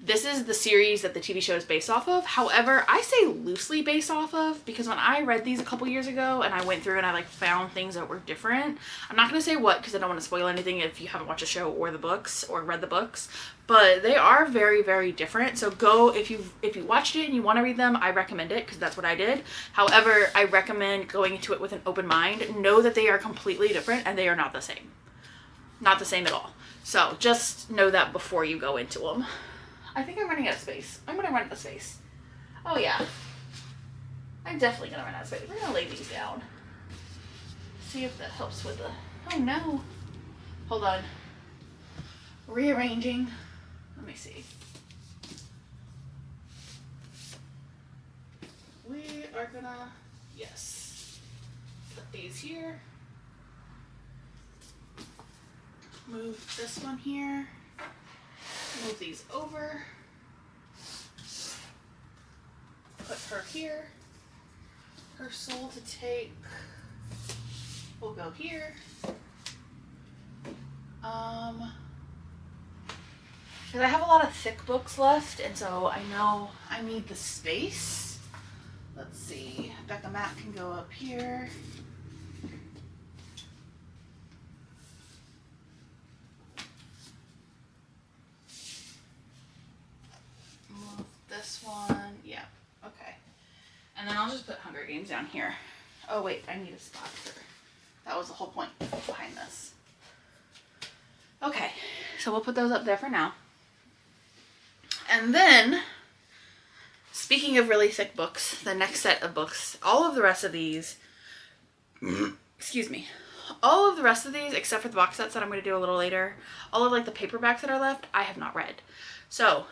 this is the series that the TV show is based off of. However, I say loosely based off of, because when I read these a couple years ago and I went through and I like found things that were different. I'm not going to say what, because I don't want to spoil anything if you haven't watched the show or the books or read the books, but they are very, very different. So go, if you watched it and you want to read them, I recommend it, because that's what I did. However, I recommend going into it with an open mind. Know that they are completely different and they are not the same. Not the same at all. So just know that before you go into them. I think I'm running out of space. I'm going to run out of space. Oh yeah. I'm definitely going to run out of space. We're going to lay these down. See if that helps with the... Oh no. Hold on. Rearranging. Let me see. We are going to... Yes. Put these here. Move this one here. Move these over. Put her here. Her soul to take will go here. Because I have a lot of thick books left, and so I know I need the space. Let's see. Becca Matt can go up here. This one, yeah, okay. And then I'll just put Hunger Games down here. Oh wait, I need a spot for, that was the whole point behind this. Okay, so we'll put those up there for now. And then, speaking of really thick books, the next set of books, all of the rest of these, excuse me, all of the rest of these, except for the box sets that I'm going to do a little later, all of like the paperbacks that are left, I have not read. So,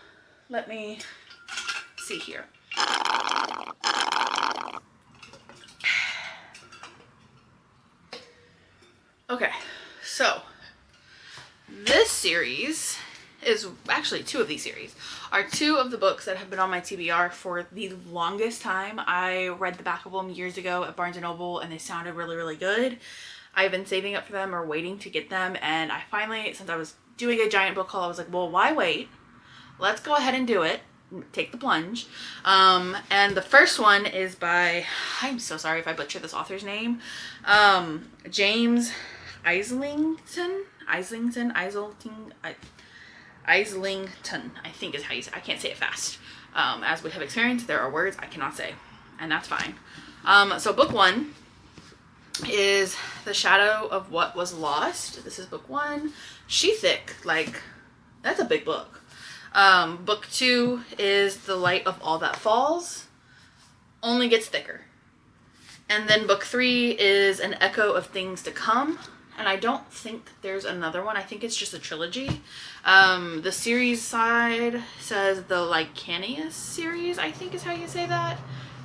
let me... see here. Okay, so this series is actually 2 of these series are 2 of the books that have been on my TBR for the longest time. I read the back of them years ago at Barnes & Noble and they sounded really, really good. I've been saving up for them or waiting to get them, and I finally, since I was doing a giant book haul, I was like, well, why wait? Let's go ahead and do it. Take the plunge. And the first one is by, I'm so sorry if I butcher this author's name, James Islington, I think is how you say. I can't say it fast. As we have experienced, there are words I cannot say, and that's fine. So book 1 is The Shadow of What Was Lost. This is book 1. She thick, like, that's a big book. Book 2 is The Light of All That Falls. Only gets thicker. And then book 3 is An Echo of Things to Come. And I don't think there's another one. I think it's just a trilogy. The series side says the Lycanius series, I think is how you say that.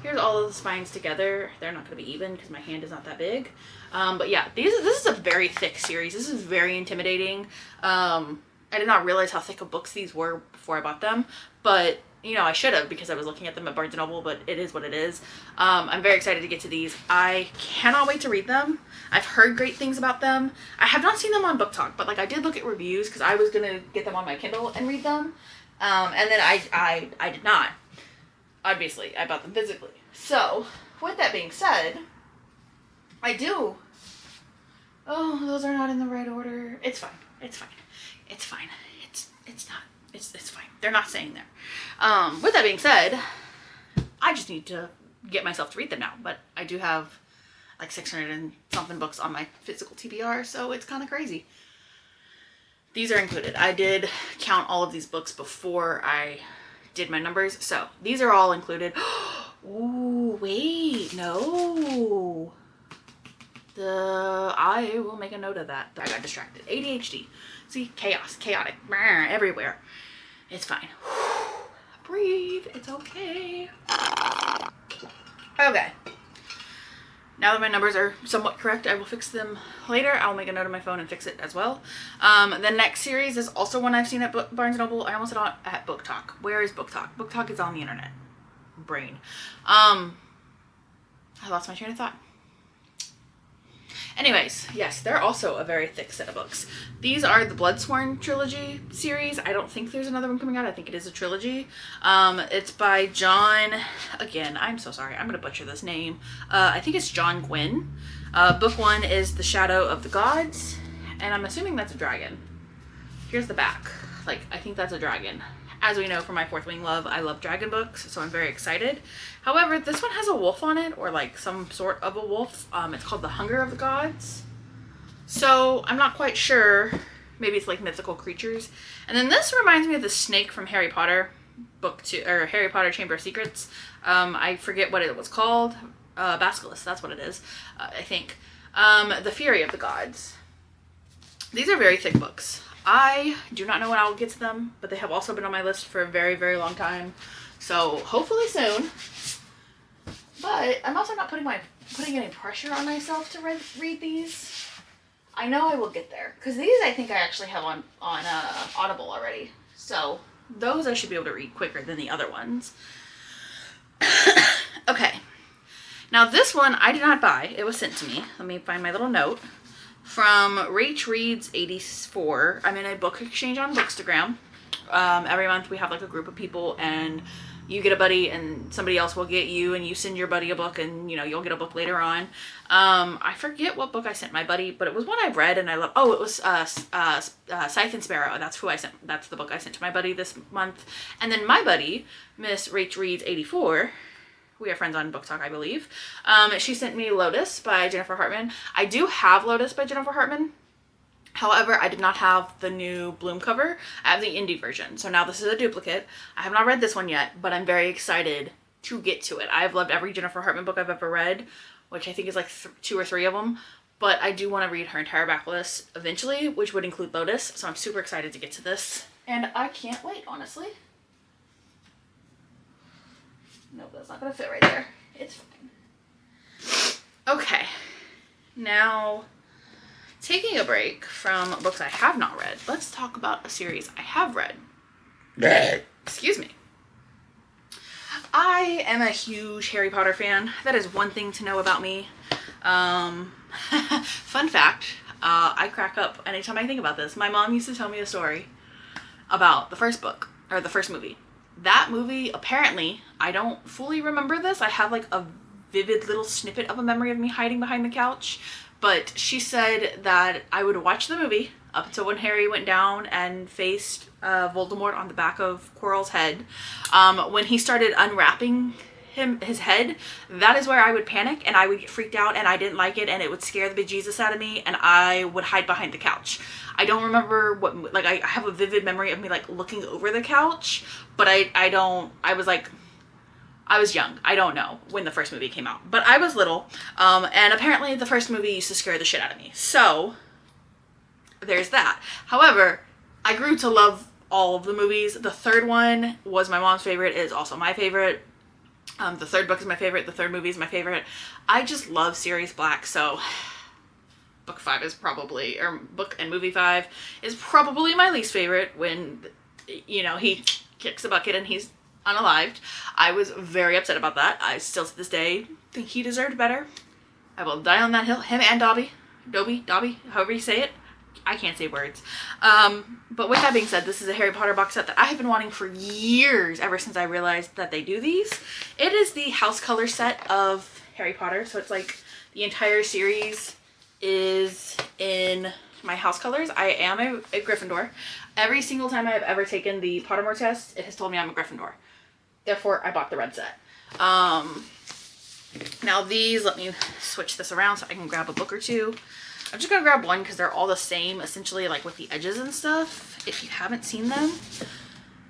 Here's all of the spines together. They're not going to be even because my hand is not that big. But yeah, this is a very thick series. This is very intimidating. I did not realize how thick of books these were before I bought them. But, you know, I should have because I was looking at them at Barnes & Noble, but it is what it is. I'm very excited to get to these. I cannot wait to read them. I've heard great things about them. I have not seen them on Book Talk, but like I did look at reviews because I was going to get them on my Kindle and read them. And then I did not. Obviously, I bought them physically. So, with that being said, I do. Oh, those are not in the right order. It's fine. It's fine. It's fine. It's not. It's fine. They're not staying there. With that being said, I just need to get myself to read them now. But I do have like 600 and something books on my physical TBR, so it's kind of crazy. These are included. I did count all of these books before I did my numbers, so these are all included. Ooh, wait, no. I will make a note of that. I got distracted. ADHD. See, chaotic, everywhere. It's fine. Breathe. It's okay. Okay. Now that my numbers are somewhat correct, I will fix them later. I'll make a note on my phone and fix it as well. The next series is also one I've seen at Barnes & Noble. I almost said at Book Talk. Where is Book Talk? Book Talk is on the internet. Brain. I lost my train of thought. Anyways, yes, they're also a very thick set of books. These are the Bloodsworn trilogy series. I don't think there's another one coming out. I think it is a trilogy. It's by John, again, I'm so sorry. I'm going to butcher this name. I think it's John Gwynne. Book 1 is The Shadow of the Gods, and I'm assuming that's a dragon. Here's the back. Like, I think that's a dragon. As we know from my Fourth Wing love, I love dragon books, so I'm very excited. However, this one has a wolf on it, or like some sort of a wolf. It's called The Hunger of the Gods. So I'm not quite sure. Maybe it's like mythical creatures. And then this reminds me of the snake from Harry Potter, book 2, or Harry Potter Chamber of Secrets. I forget what it was called. Basilisk, that's what it is, I think. The Fury of the Gods. These are very thick books. I do not know when I will get to them, but they have also been on my list for a very, very long time. So hopefully soon. But I'm also not putting any pressure on myself to read these. I know I will get there. Because these I think I actually have on Audible already. So those I should be able to read quicker than the other ones. Okay. Now this one I did not buy. It was sent to me. Let me find my little note. From Rach Reads 84. I'm in a book exchange on Bookstagram. Every month we have like a group of people and you get a buddy and somebody else will get you and you send your buddy a book and you know you'll get a book later on. I forget what book I sent my buddy, but it was one I've read and I love. Oh, it was Scythe and Sparrow. That's who I sent. That's the book I sent to my buddy this month. And then my buddy, Miss Rach Reads 84. We are friends on Book Talk, I believe. She sent me Lotus by Jennifer Hartman. I do have Lotus by Jennifer Hartman. However, I did not have the new Bloom cover. I have the indie version. So now this is a duplicate. I have not read this one yet, but I'm very excited to get to it. I've loved every Jennifer Hartman book I've ever read, which I think is like 2 or 3 of them. But I do want to read her entire backlist eventually, which would include Lotus. So I'm super excited to get to this. And I can't wait, honestly. Nope, that's not going to fit right there. It's fine. Okay. Now, taking a break from books I have not read, let's talk about a series I have read. Excuse me. I am a huge Harry Potter fan. That is one thing to know about me. Fun fact, I crack up anytime I think about this. My mom used to tell me a story about the first book, or the first movie. That movie, apparently, I don't fully remember this. I have like a vivid little snippet of a memory of me hiding behind the couch. But she said that I would watch the movie up until when Harry went down and faced Voldemort on the back of Quirrell's head. When he started unwrapping his head, that is where I would panic and I would get freaked out and I didn't like it and it would scare the bejesus out of me and I would hide behind the couch. I don't remember what, like I have a vivid memory of me like looking over the couch, but I was like I was young. I don't know when the first movie came out, but I was little. And apparently the first movie used to scare the shit out of me. So there's that. However, I grew to love all of the movies. The third one was my mom's favorite. It is also my favorite. The third book is my favorite. The third movie is my favorite. I just love Sirius Black. So book 5 is probably, or book and movie 5 is probably my least favorite when, you know, he kicks a bucket and he's unalived. I was very upset about that. I still to this day think he deserved better. I will die on that hill. Him and Dobby, however you say it. I can't say words. But with that being said, this is a Harry Potter box set that I have been wanting for years, ever since I realized that they do these. It is the house color set of Harry Potter. So it's like the entire series is in my house colors. I am a Gryffindor. Every single time I have ever taken the Pottermore test, it has told me I'm a Gryffindor. Therefore, I bought the red set. Now these, let me switch this around so I can grab a book or two. I'm just going to grab one because they're all the same, essentially, like with the edges and stuff. If you haven't seen them,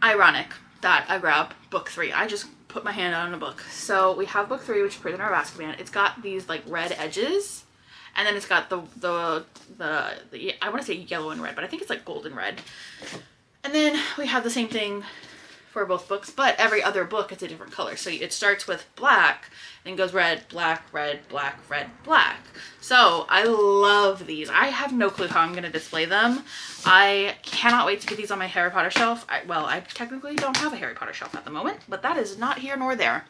ironic that I grab book 3. I just put my hand on a book. So we have book 3, which is Prisoner of Azkaban. It's got these like red edges. And then it's got the I want to say yellow and red, but I think it's like golden red. And then we have the same thing for both books, but every other book it's a different color. So it starts with black, then goes red, black, red, black, red, black. So I love these. I have no clue how I'm going to display them. I cannot wait to get these on my Harry Potter shelf. I technically don't have a Harry Potter shelf at the moment, but that is not here nor there.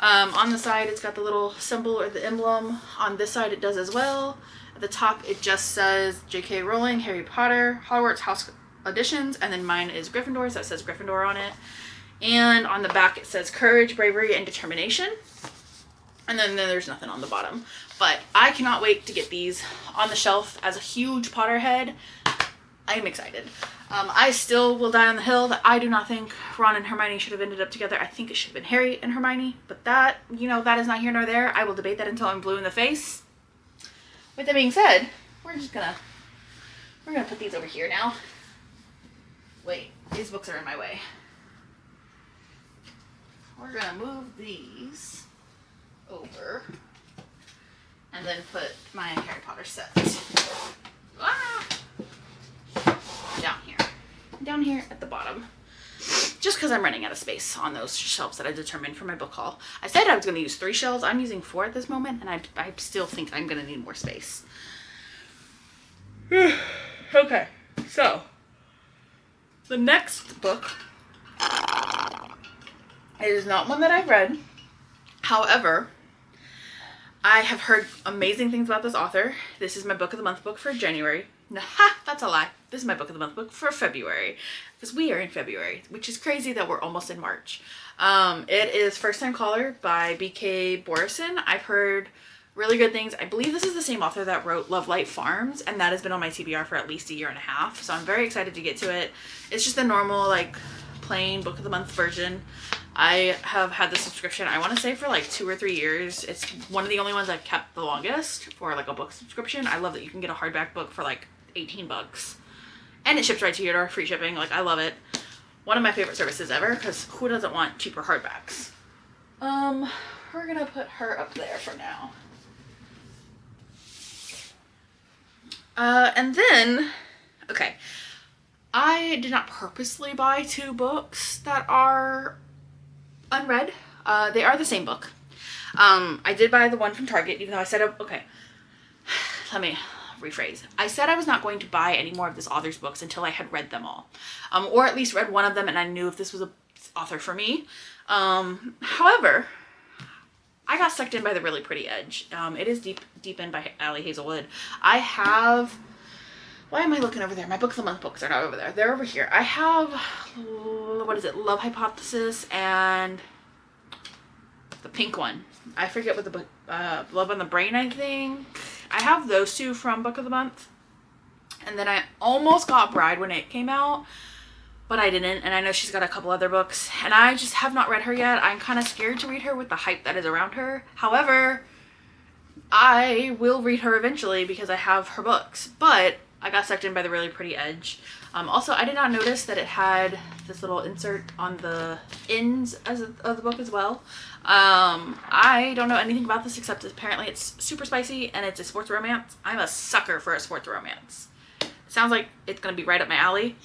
On the side, it's got the little symbol or the emblem. On this side, it does as well. At the top, it just says J.K. Rowling, Harry Potter, Hogwarts House Editions, and then mine is Gryffindor, so it says Gryffindor on it. And on the back, it says Courage, Bravery, and Determination. And then there's nothing on the bottom. But I cannot wait to get these on the shelf. As a huge Potterhead, I am excited. I still will die on the hill that I do not think Ron and Hermione should have ended up together. I think it should have been Harry and Hermione. But that, you know, that is not here nor there. I will debate that until I'm blue in the face. With that being said, we're gonna put these over here now. Wait, these books are in my way. We're gonna move these over and then put my Harry Potter set down here at the bottom, just because I'm running out of space on those shelves that I determined for my book haul. I said I was going to use 3 shelves. I'm using 4 at this moment, and I still think I'm going to need more space. Okay, so the next book is not one that I've read. However, I have heard amazing things about this author. This is my book of the month book for January. Ha, that's a lie. This is my book of the month book for February, because we are in February, which is crazy that we're almost in March. It is First Time Caller by B.K. Borison. I've heard really good things. I believe this is the same author that wrote Love Light Farms, and that has been on my TBR for at least a year and a half. So I'm very excited to get to it. It's just a normal, like, plain book of the month version. I have had the subscription, I want to say, for like 2 or 3 years. It's one of the only ones I've kept the longest for like a book subscription. I love that you can get a hardback book for like $18. And it ships right to your door, free shipping. Like, I love it. One of my favorite services ever, because who doesn't want cheaper hardbacks? We're gonna put her up there for now. And then, okay. I did not purposely buy 2 books that are unread. They are the same book. I did buy the one from Target, even though I said, okay, let me rephrase. I said I was not going to buy any more of this author's books until I had read them all. Or at least read one of them and I knew if this was an author for me. However, I got sucked in by The Really Pretty Edge. It is Deep End by Ali Hazelwood. I have... Why am I looking over there? My book of the month books are not over there. They're over here. I have, what is it? Love Hypothesis and the pink one. I forget what the book, Love on the Brain, I think. I have those 2 from book of the month. And then I almost got Bride when it came out, but I didn't. And I know she's got a couple other books, and I just have not read her yet. I'm kind of scared to read her with the hype that is around her. However, I will read her eventually because I have her books. But I got sucked in by the really pretty edge. Also, I did not notice that it had this little insert on the ends of the book as well. I don't know anything about this except apparently it's super spicy and it's a sports romance. I'm a sucker for a sports romance. Sounds like it's going to be right up my alley.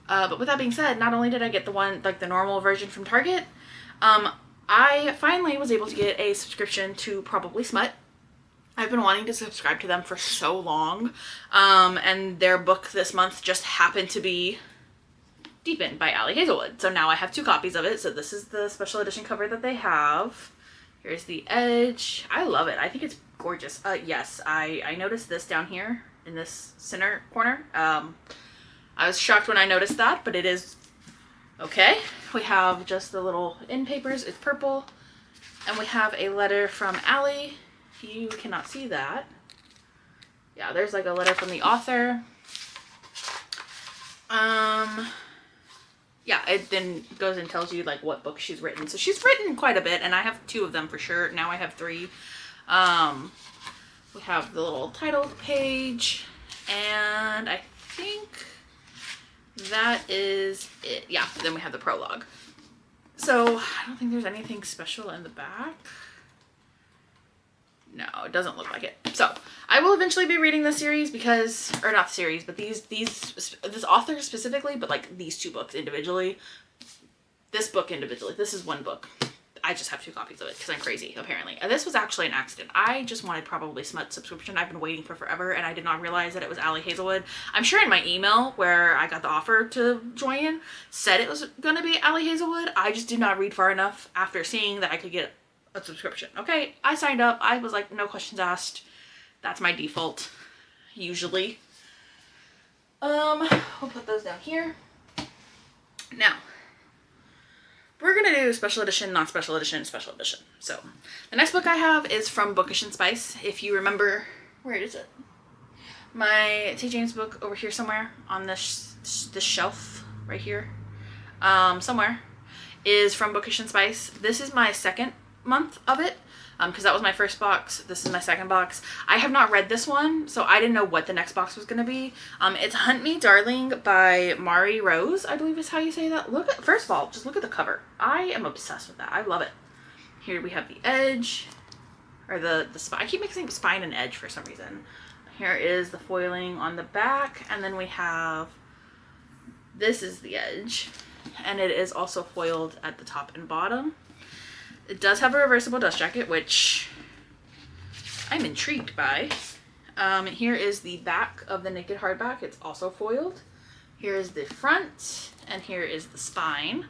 But with that being said, not only did I get the one, like the normal version from Target, I finally was able to get a subscription to Probably Smut. I've been wanting to subscribe to them for so long, and their book this month just happened to be Deepen by Ali Hazelwood. So now I have 2 copies of it. So this is the special edition cover that they have. Here's the edge. I love it. I think it's gorgeous. Yes, I noticed this down here in this center corner. I was shocked when I noticed that, but it is okay. We have just the little end papers. It's purple. And we have a letter from Ali. You cannot see that. Yeah, there's like a letter from the author. Yeah, it then goes and tells you like what book she's written. So she's written quite a bit, and I have 2 of them for sure. Now I have 3. We have the little title page, and I think that is it. Yeah, then we have the prologue. So I don't think there's anything special in the back. No, it doesn't look like it. So I will eventually be reading this series because, or not the series, but this author specifically, but like these 2 books individually. This book individually. This is one book. I just have 2 copies of it because I'm crazy, apparently. And this was actually an accident. I just wanted Probably Smut subscription. I've been waiting for forever, and I did not realize that it was Ali Hazelwood. I'm sure in my email where I got the offer to join said it was going to be Ali Hazelwood. I just did not read far enough after seeing that I could get a subscription. Okay, I signed up. I was like, no questions asked. That's my default, usually. We'll put those down here. Now, we're gonna do special edition, not special edition, special edition. So, the next book I have is from Bookish and Spice. If you remember, where is it? My T. James book over here somewhere on this shelf right here, somewhere, is from Bookish and Spice. This is my second month of it, because that was my first box. This is my second box. I have not read this one, so I didn't know what the next box was going to be. It's Hunt Me Darling by Mari Rose, I believe is how you say that. First of all, just look at the cover. I am obsessed with that. I love it. Here we have the edge, or the spine. I keep mixing spine and edge for some reason. Here is the foiling on the back, and then we have, this is the edge, and it is also foiled at the top and bottom. It does have a reversible dust jacket, which I'm intrigued by. Here is the back of the naked hardback. It's also foiled. Here is the front, and here is the spine.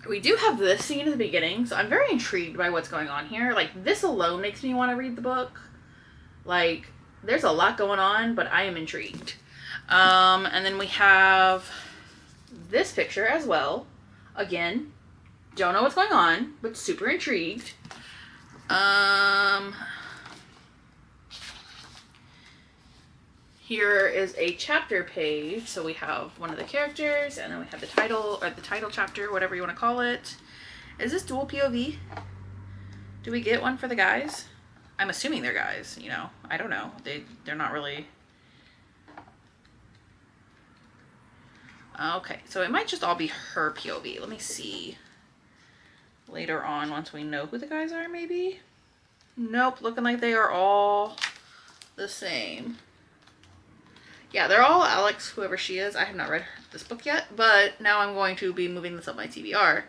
We do have this scene in the beginning, so I'm very intrigued by what's going on here. Like, this alone makes me want to read the book. Like, there's a lot going on, but I am intrigued. And then we have this picture as well. Again, don't know what's going on, but super intrigued. Here is a chapter page. So we have one of the characters, and then we have the title, or the title chapter, whatever you want to call it. Is this dual POV? Do we get one for the guys? I'm assuming they're guys, you know. I don't know. They're not really... Okay, so it might just all be her POV. Let me see. Later on, once we know who the guys are, maybe? Nope, looking like they are all the same. Yeah, they're all Alex, whoever she is. I have not read this book yet, but now I'm going to be moving this up my TBR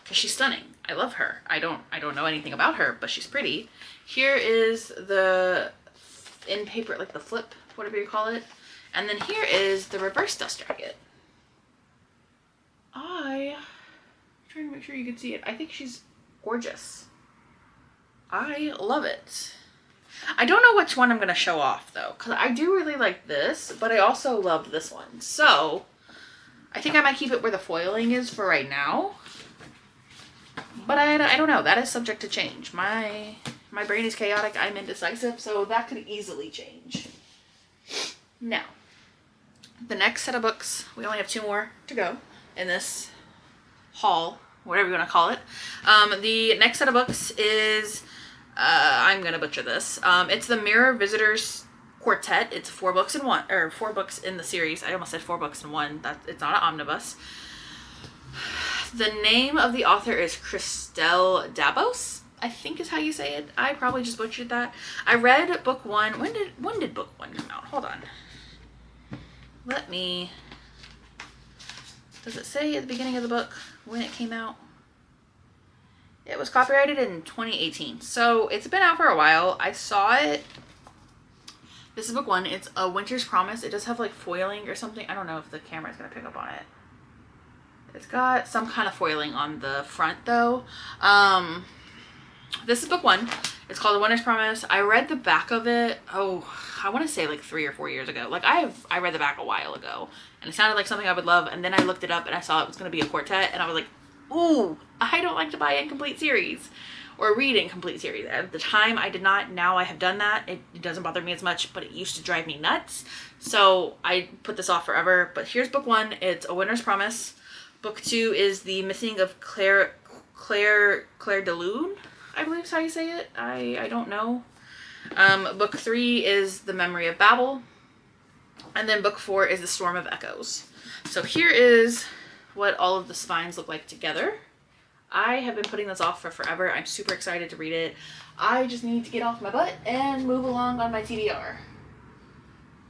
because she's stunning. I love her. I don't know anything about her, but she's pretty. Here is the in paper, like the flip, whatever you call it. And then here is the reverse dust jacket. I'm trying to make sure you can see it. I think she's gorgeous. I love it. I don't know which one I'm going to show off though, because I do really like this, but I also love this one. So I think I might keep it where the foiling is for right now. But I don't know. That is subject to change. My brain is chaotic. I'm indecisive, so that could easily change. Now, the next set of books, we only have 2 more to go in this haul, whatever you want to call it. The next set of books is, I'm going to butcher this. It's the Mirror Visitors quartet. It's 4 books in one, or 4 books in the series. I almost said 4 books in one. It's not an omnibus. The name of the author is Christelle Dabos, I think is how you say it. I probably just butchered that. I read book 1. When did book 1 come out? Hold on. Let me... Does it say at the beginning of the book when it came out? It was copyrighted in 2018. So it's been out for a while. I saw it. This is book 1. It's A Winter's Promise. It does have like foiling or something. I don't know if the camera is going to pick up on it. It's got some kind of foiling on the front though. This is book 1. It's called A Winter's Promise. I read the back of it. Oh, I want to say like 3 or 4 years ago. Like I read the back a while ago and it sounded like something I would love. And then I looked it up and I saw it was going to be a quartet and I was like, ooh, I don't like to buy incomplete series or read incomplete series. At the time I did not. Now I have done that. It doesn't bother me as much, but it used to drive me nuts. So I put this off forever. But here's book 1. It's A Winter's Promise. Book 2 is The Missing of Claire de Lune, I believe is how you say it. I don't know. Book 3 is The Memory of Babel. And then book 4 is The Storm of Echoes. So here is what all of the spines look like together. I have been putting this off for forever. I'm super excited to read it. I just need to get off my butt and move along on my TBR.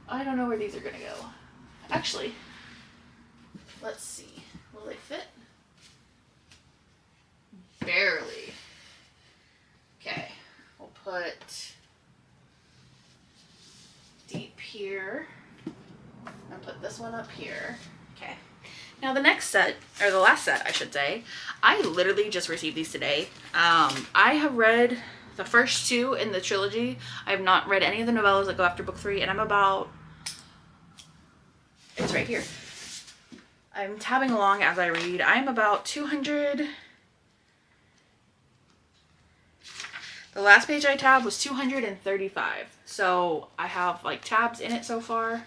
I don't know where these are going to go. Actually, let's see. Will they fit? Barely. Okay. We'll put deep here and put this one up here. Okay. Now the next set, or the last set I should say, I literally just received these today. I have read the first 2 in the trilogy. I have not read any of the novellas that go after book 3 and I'm about, it's right here. I'm tabbing along as I read. I'm about 200. The last page I tabbed was 235. So I have like tabs in it so far.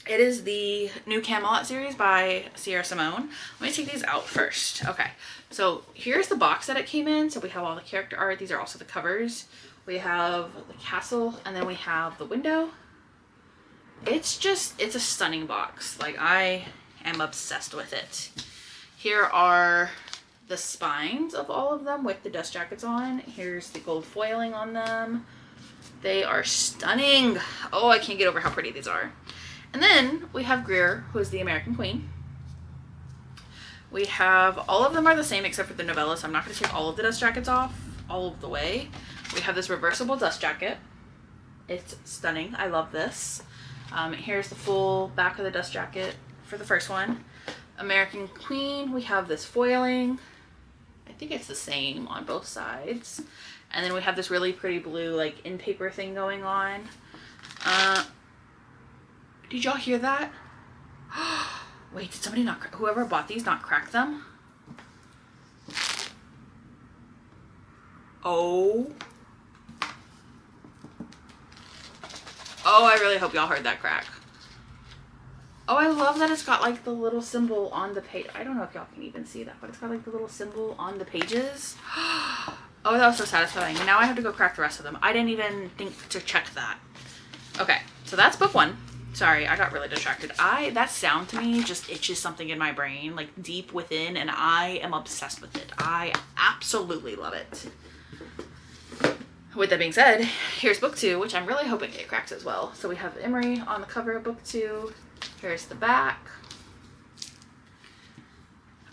It is the New Camelot series by Sierra Simone. Let me take these out first. Okay, so here's the box that it came in. So we have all the character art. These are also the covers. We have the castle and then we have the window. It's a stunning box. Like I am obsessed with it. Here are the spines of all of them with the dust jackets on. Here's the gold foiling on them. They are stunning. Oh, I can't get over how pretty these are. And then we have Greer, who is the American Queen. We have, all of them are the same except for the novella, so I'm not going to take all of the dust jackets off all of the way. We have this reversible dust jacket. It's stunning. I love this. Here's the full back of the dust jacket for the first one. American Queen, we have this foiling. I think it's the same on both sides. And then we have this really pretty blue like in paper thing going on. Did y'all hear that? Wait, did somebody not, whoever bought these not crack them? Oh. Oh, I really hope y'all heard that crack. Oh, I love that it's got like the little symbol on the page. I don't know if y'all can even see that, but it's got like the little symbol on the pages. Oh, that was so satisfying. Now I have to go crack the rest of them. I didn't even think to check that. Okay, so that's book 1. Sorry, I got really distracted. That sound to me just itches something in my brain, like deep within, and I am obsessed with it. I absolutely love it. With that being said, here's book 2, which I'm really hoping it cracks as well. So we have Emery on the cover of book 2. Here's the back.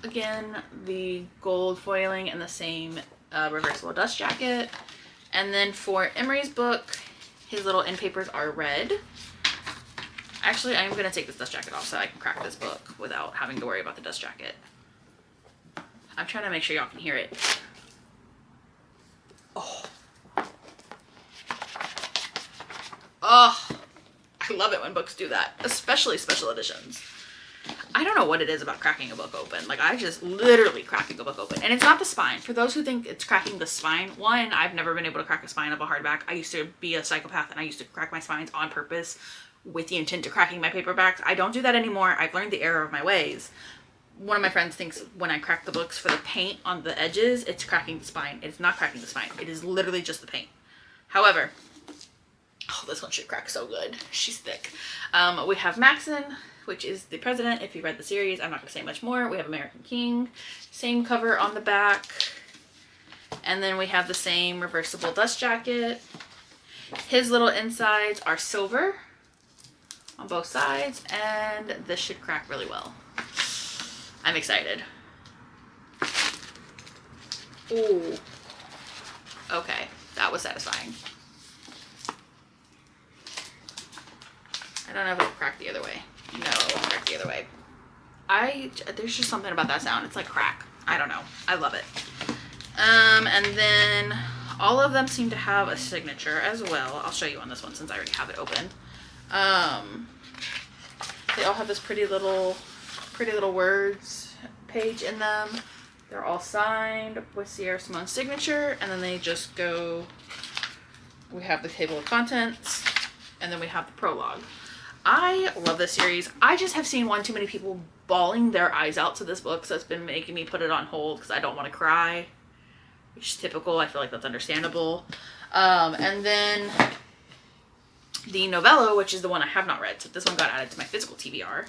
Again, the gold foiling and the same reversible dust jacket. And then for Emery's book, his little end papers are red. Actually, I'm going to take this dust jacket off so I can crack this book without having to worry about the dust jacket. I'm trying to make sure y'all can hear it. Oh. Oh. I love it when books do that, especially special editions. I don't know what it is about cracking a book open. Like, I just literally cracking a book open. And it's not the spine. For those who think it's cracking the spine, one, I've never been able to crack a spine of a hardback. I used to be a psychopath and I used to crack my spines on purpose with the intent to cracking my paperbacks. I don't do that anymore. I've learned the error of my ways. One of my friends thinks when I crack the books for the paint on the edges, it's cracking the spine. It's not cracking the spine. It is literally just the paint. However, oh, this one should crack so good. She's thick. We have Maxon, which is the president. If you read the series, I'm not going to say much more. We have American King, same cover on the back. And then we have the same reversible dust jacket. His little insides are silver on both sides, and this should crack really well. I'm excited. Ooh. Okay, that was satisfying. I don't know if it'll crack the other way. No, it won't crack the other way. There's just something about that sound. It's like crack. I don't know. I love it. And then all of them seem to have a signature as well. I'll show you on this one since I already have it open. They all have this pretty little words page in them. They're all signed with Sierra Simone's signature, and then they just go, we have the table of contents, and then we have the prologue. I love this series. I just have seen one too many people bawling their eyes out to this book, so it's been making me put it on hold because I don't want to cry, which is typical. I feel like that's understandable. And then the novella, which is the one I have not read, so this one got added to my physical TBR.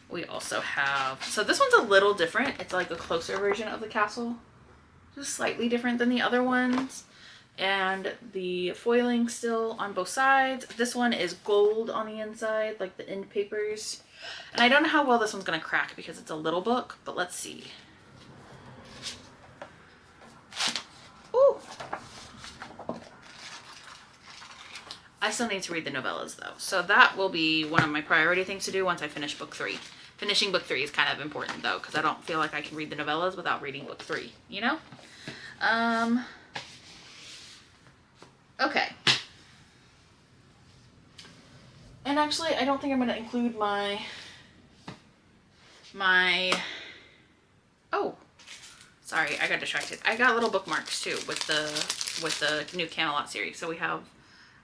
We also have, so this one's a little different. It's like a closer version of the castle, just slightly different than the other ones. And the foiling still on both sides. This one is gold on the inside, like the end papers. And I don't know how well this one's gonna crack because it's a little book, but let's see. Ooh. I still need to read the novellas though. So that will be one of my priority things to do once I finish book 3. Finishing book 3 is kind of important though, because I don't feel like I can read the novellas without reading book 3, you know? Okay. And actually, I don't think I'm going to include my, oh, sorry, I got distracted. I got little bookmarks too with the new Camelot series. So we have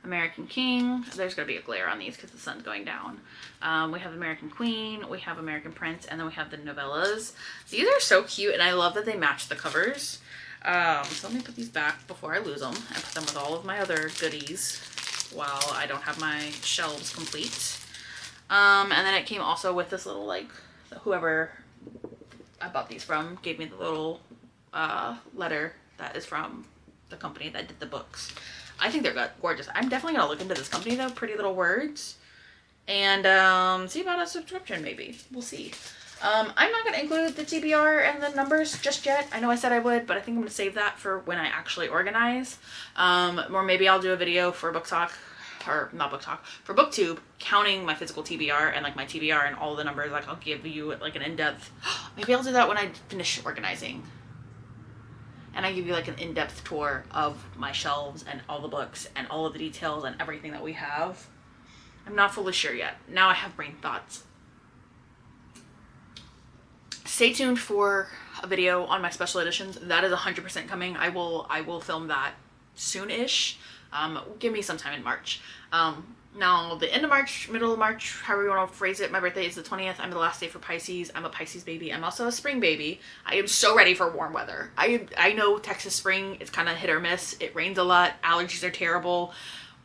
American King. There's going to be a glare on these because the sun's going down. We have American Queen, we have American Prince, and then we have the novellas. These are so cute, and I love that they match the covers. So let me put these back before I lose them and put them with all of my other goodies while I don't have my shelves complete. And then it came also with this little, like, whoever I bought these from gave me the little letter that is from the company that did the books. I think they're gorgeous. I'm definitely going to look into this company though, Pretty Little Words, and see about a subscription maybe. We'll see. I'm not going to include the TBR and the numbers just yet. I know I said I would, but I think I'm going to save that for when I actually organize. Or maybe I'll do a video for Book Talk, or not Book Talk, for BookTube, counting my physical TBR and like my TBR and all the numbers. Like I'll give you like an in-depth, maybe I'll do that when I finish organizing. And I give you like an in-depth tour of my shelves and all the books and all of the details and everything that we have. I'm not fully sure yet. Now I have brain thoughts. Stay tuned for a video on my special editions. That is 100% coming. I will film that soon-ish. Give me some time in March. Now, the end of March, middle of March, however you want to phrase it, my birthday is the 20th. I'm the last day for Pisces. I'm a Pisces baby. I'm also a spring baby. I am so ready for warm weather. I know Texas spring, it's kind of hit or miss. It rains a lot. Allergies are terrible.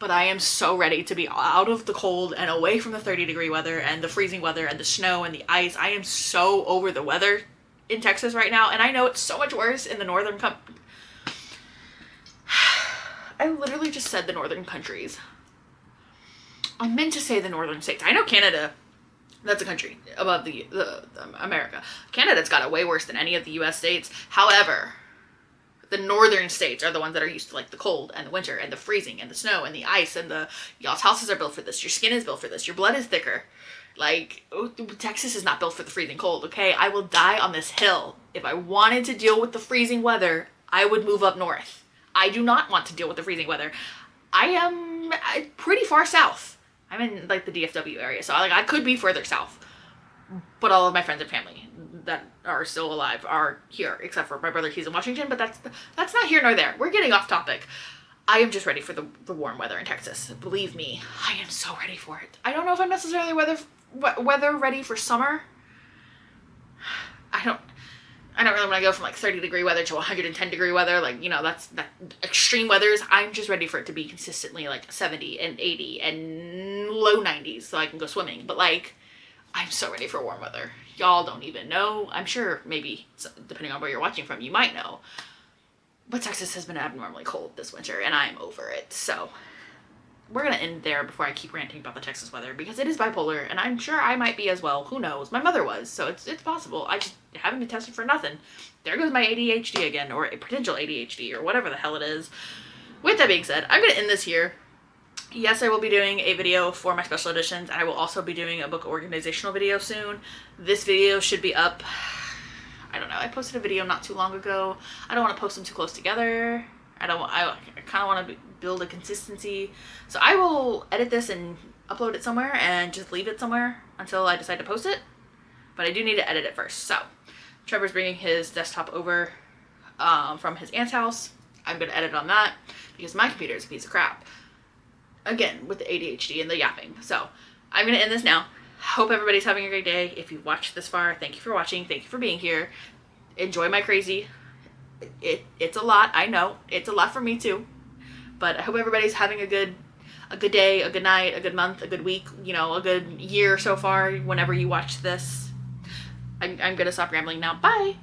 But I am so ready to be out of the cold and away from the 30-degree weather and the freezing weather and the snow and the ice. I am so over the weather in Texas right now. And I know it's so much worse in the northern I literally just said the northern countries. I meant to say the northern states. I know Canada, that's a country above the America. Canada's got it way worse than any of the US states. However, the northern states are the ones that are used to like the cold and the winter and the freezing and the snow and the ice and y'all's houses are built for this. Your skin is built for this. Your blood is thicker. Like, Texas is not built for the freezing cold, okay? I will die on this hill. If I wanted to deal with the freezing weather, I would move up north. I do not want to deal with the freezing weather. I am pretty far south. I'm in like the DFW area, so I could be further south. But all of my friends and family that are still alive are here, except for my brother. He's in Washington, but that's not here nor there. We're getting off topic. I am just ready for the warm weather in Texas. Believe me, I am so ready for it. I don't know if I'm necessarily weather ready for summer. I don't really want to go from like 30-degree weather to 110-degree weather. Like, you know, that extreme weathers. I'm just ready for it to be consistently like 70 and 80 and low 90s so I can go swimming. But like, I'm so ready for warm weather. Y'all don't even know. I'm sure maybe, depending on where you're watching from, you might know. But Texas has been abnormally cold this winter, and I'm over it. So we're going to end there before I keep ranting about the Texas weather, because it is bipolar, and I'm sure I might be as well. Who knows? My mother was, so it's possible. I just haven't been tested for nothing. There goes my ADHD again, or a potential ADHD, or whatever the hell it is. With that being said, I'm going to end this here. Yes, I will be doing a video for my special editions, and I will also be doing a book organizational video soon. This video should be up, I don't know, I posted a video not too long ago. I don't want to post them too close together. I kind of want to build a consistency. So I will edit this and upload it somewhere and just leave it somewhere until I decide to post it. But I do need to edit it first. So Trevor's bringing his desktop over from his aunt's house. I'm going to edit on that because my computer is a piece of crap. Again, with the ADHD and the yapping. So I'm going to end this now. Hope everybody's having a great day. If you watched this far, thank you for watching. Thank you for being here. Enjoy my crazy. It's a lot. I know. It's a lot for me too. But I hope everybody's having a good day, a good night, a good month, a good week, you know, a good year so far whenever you watch this. I'm going to stop rambling now. Bye.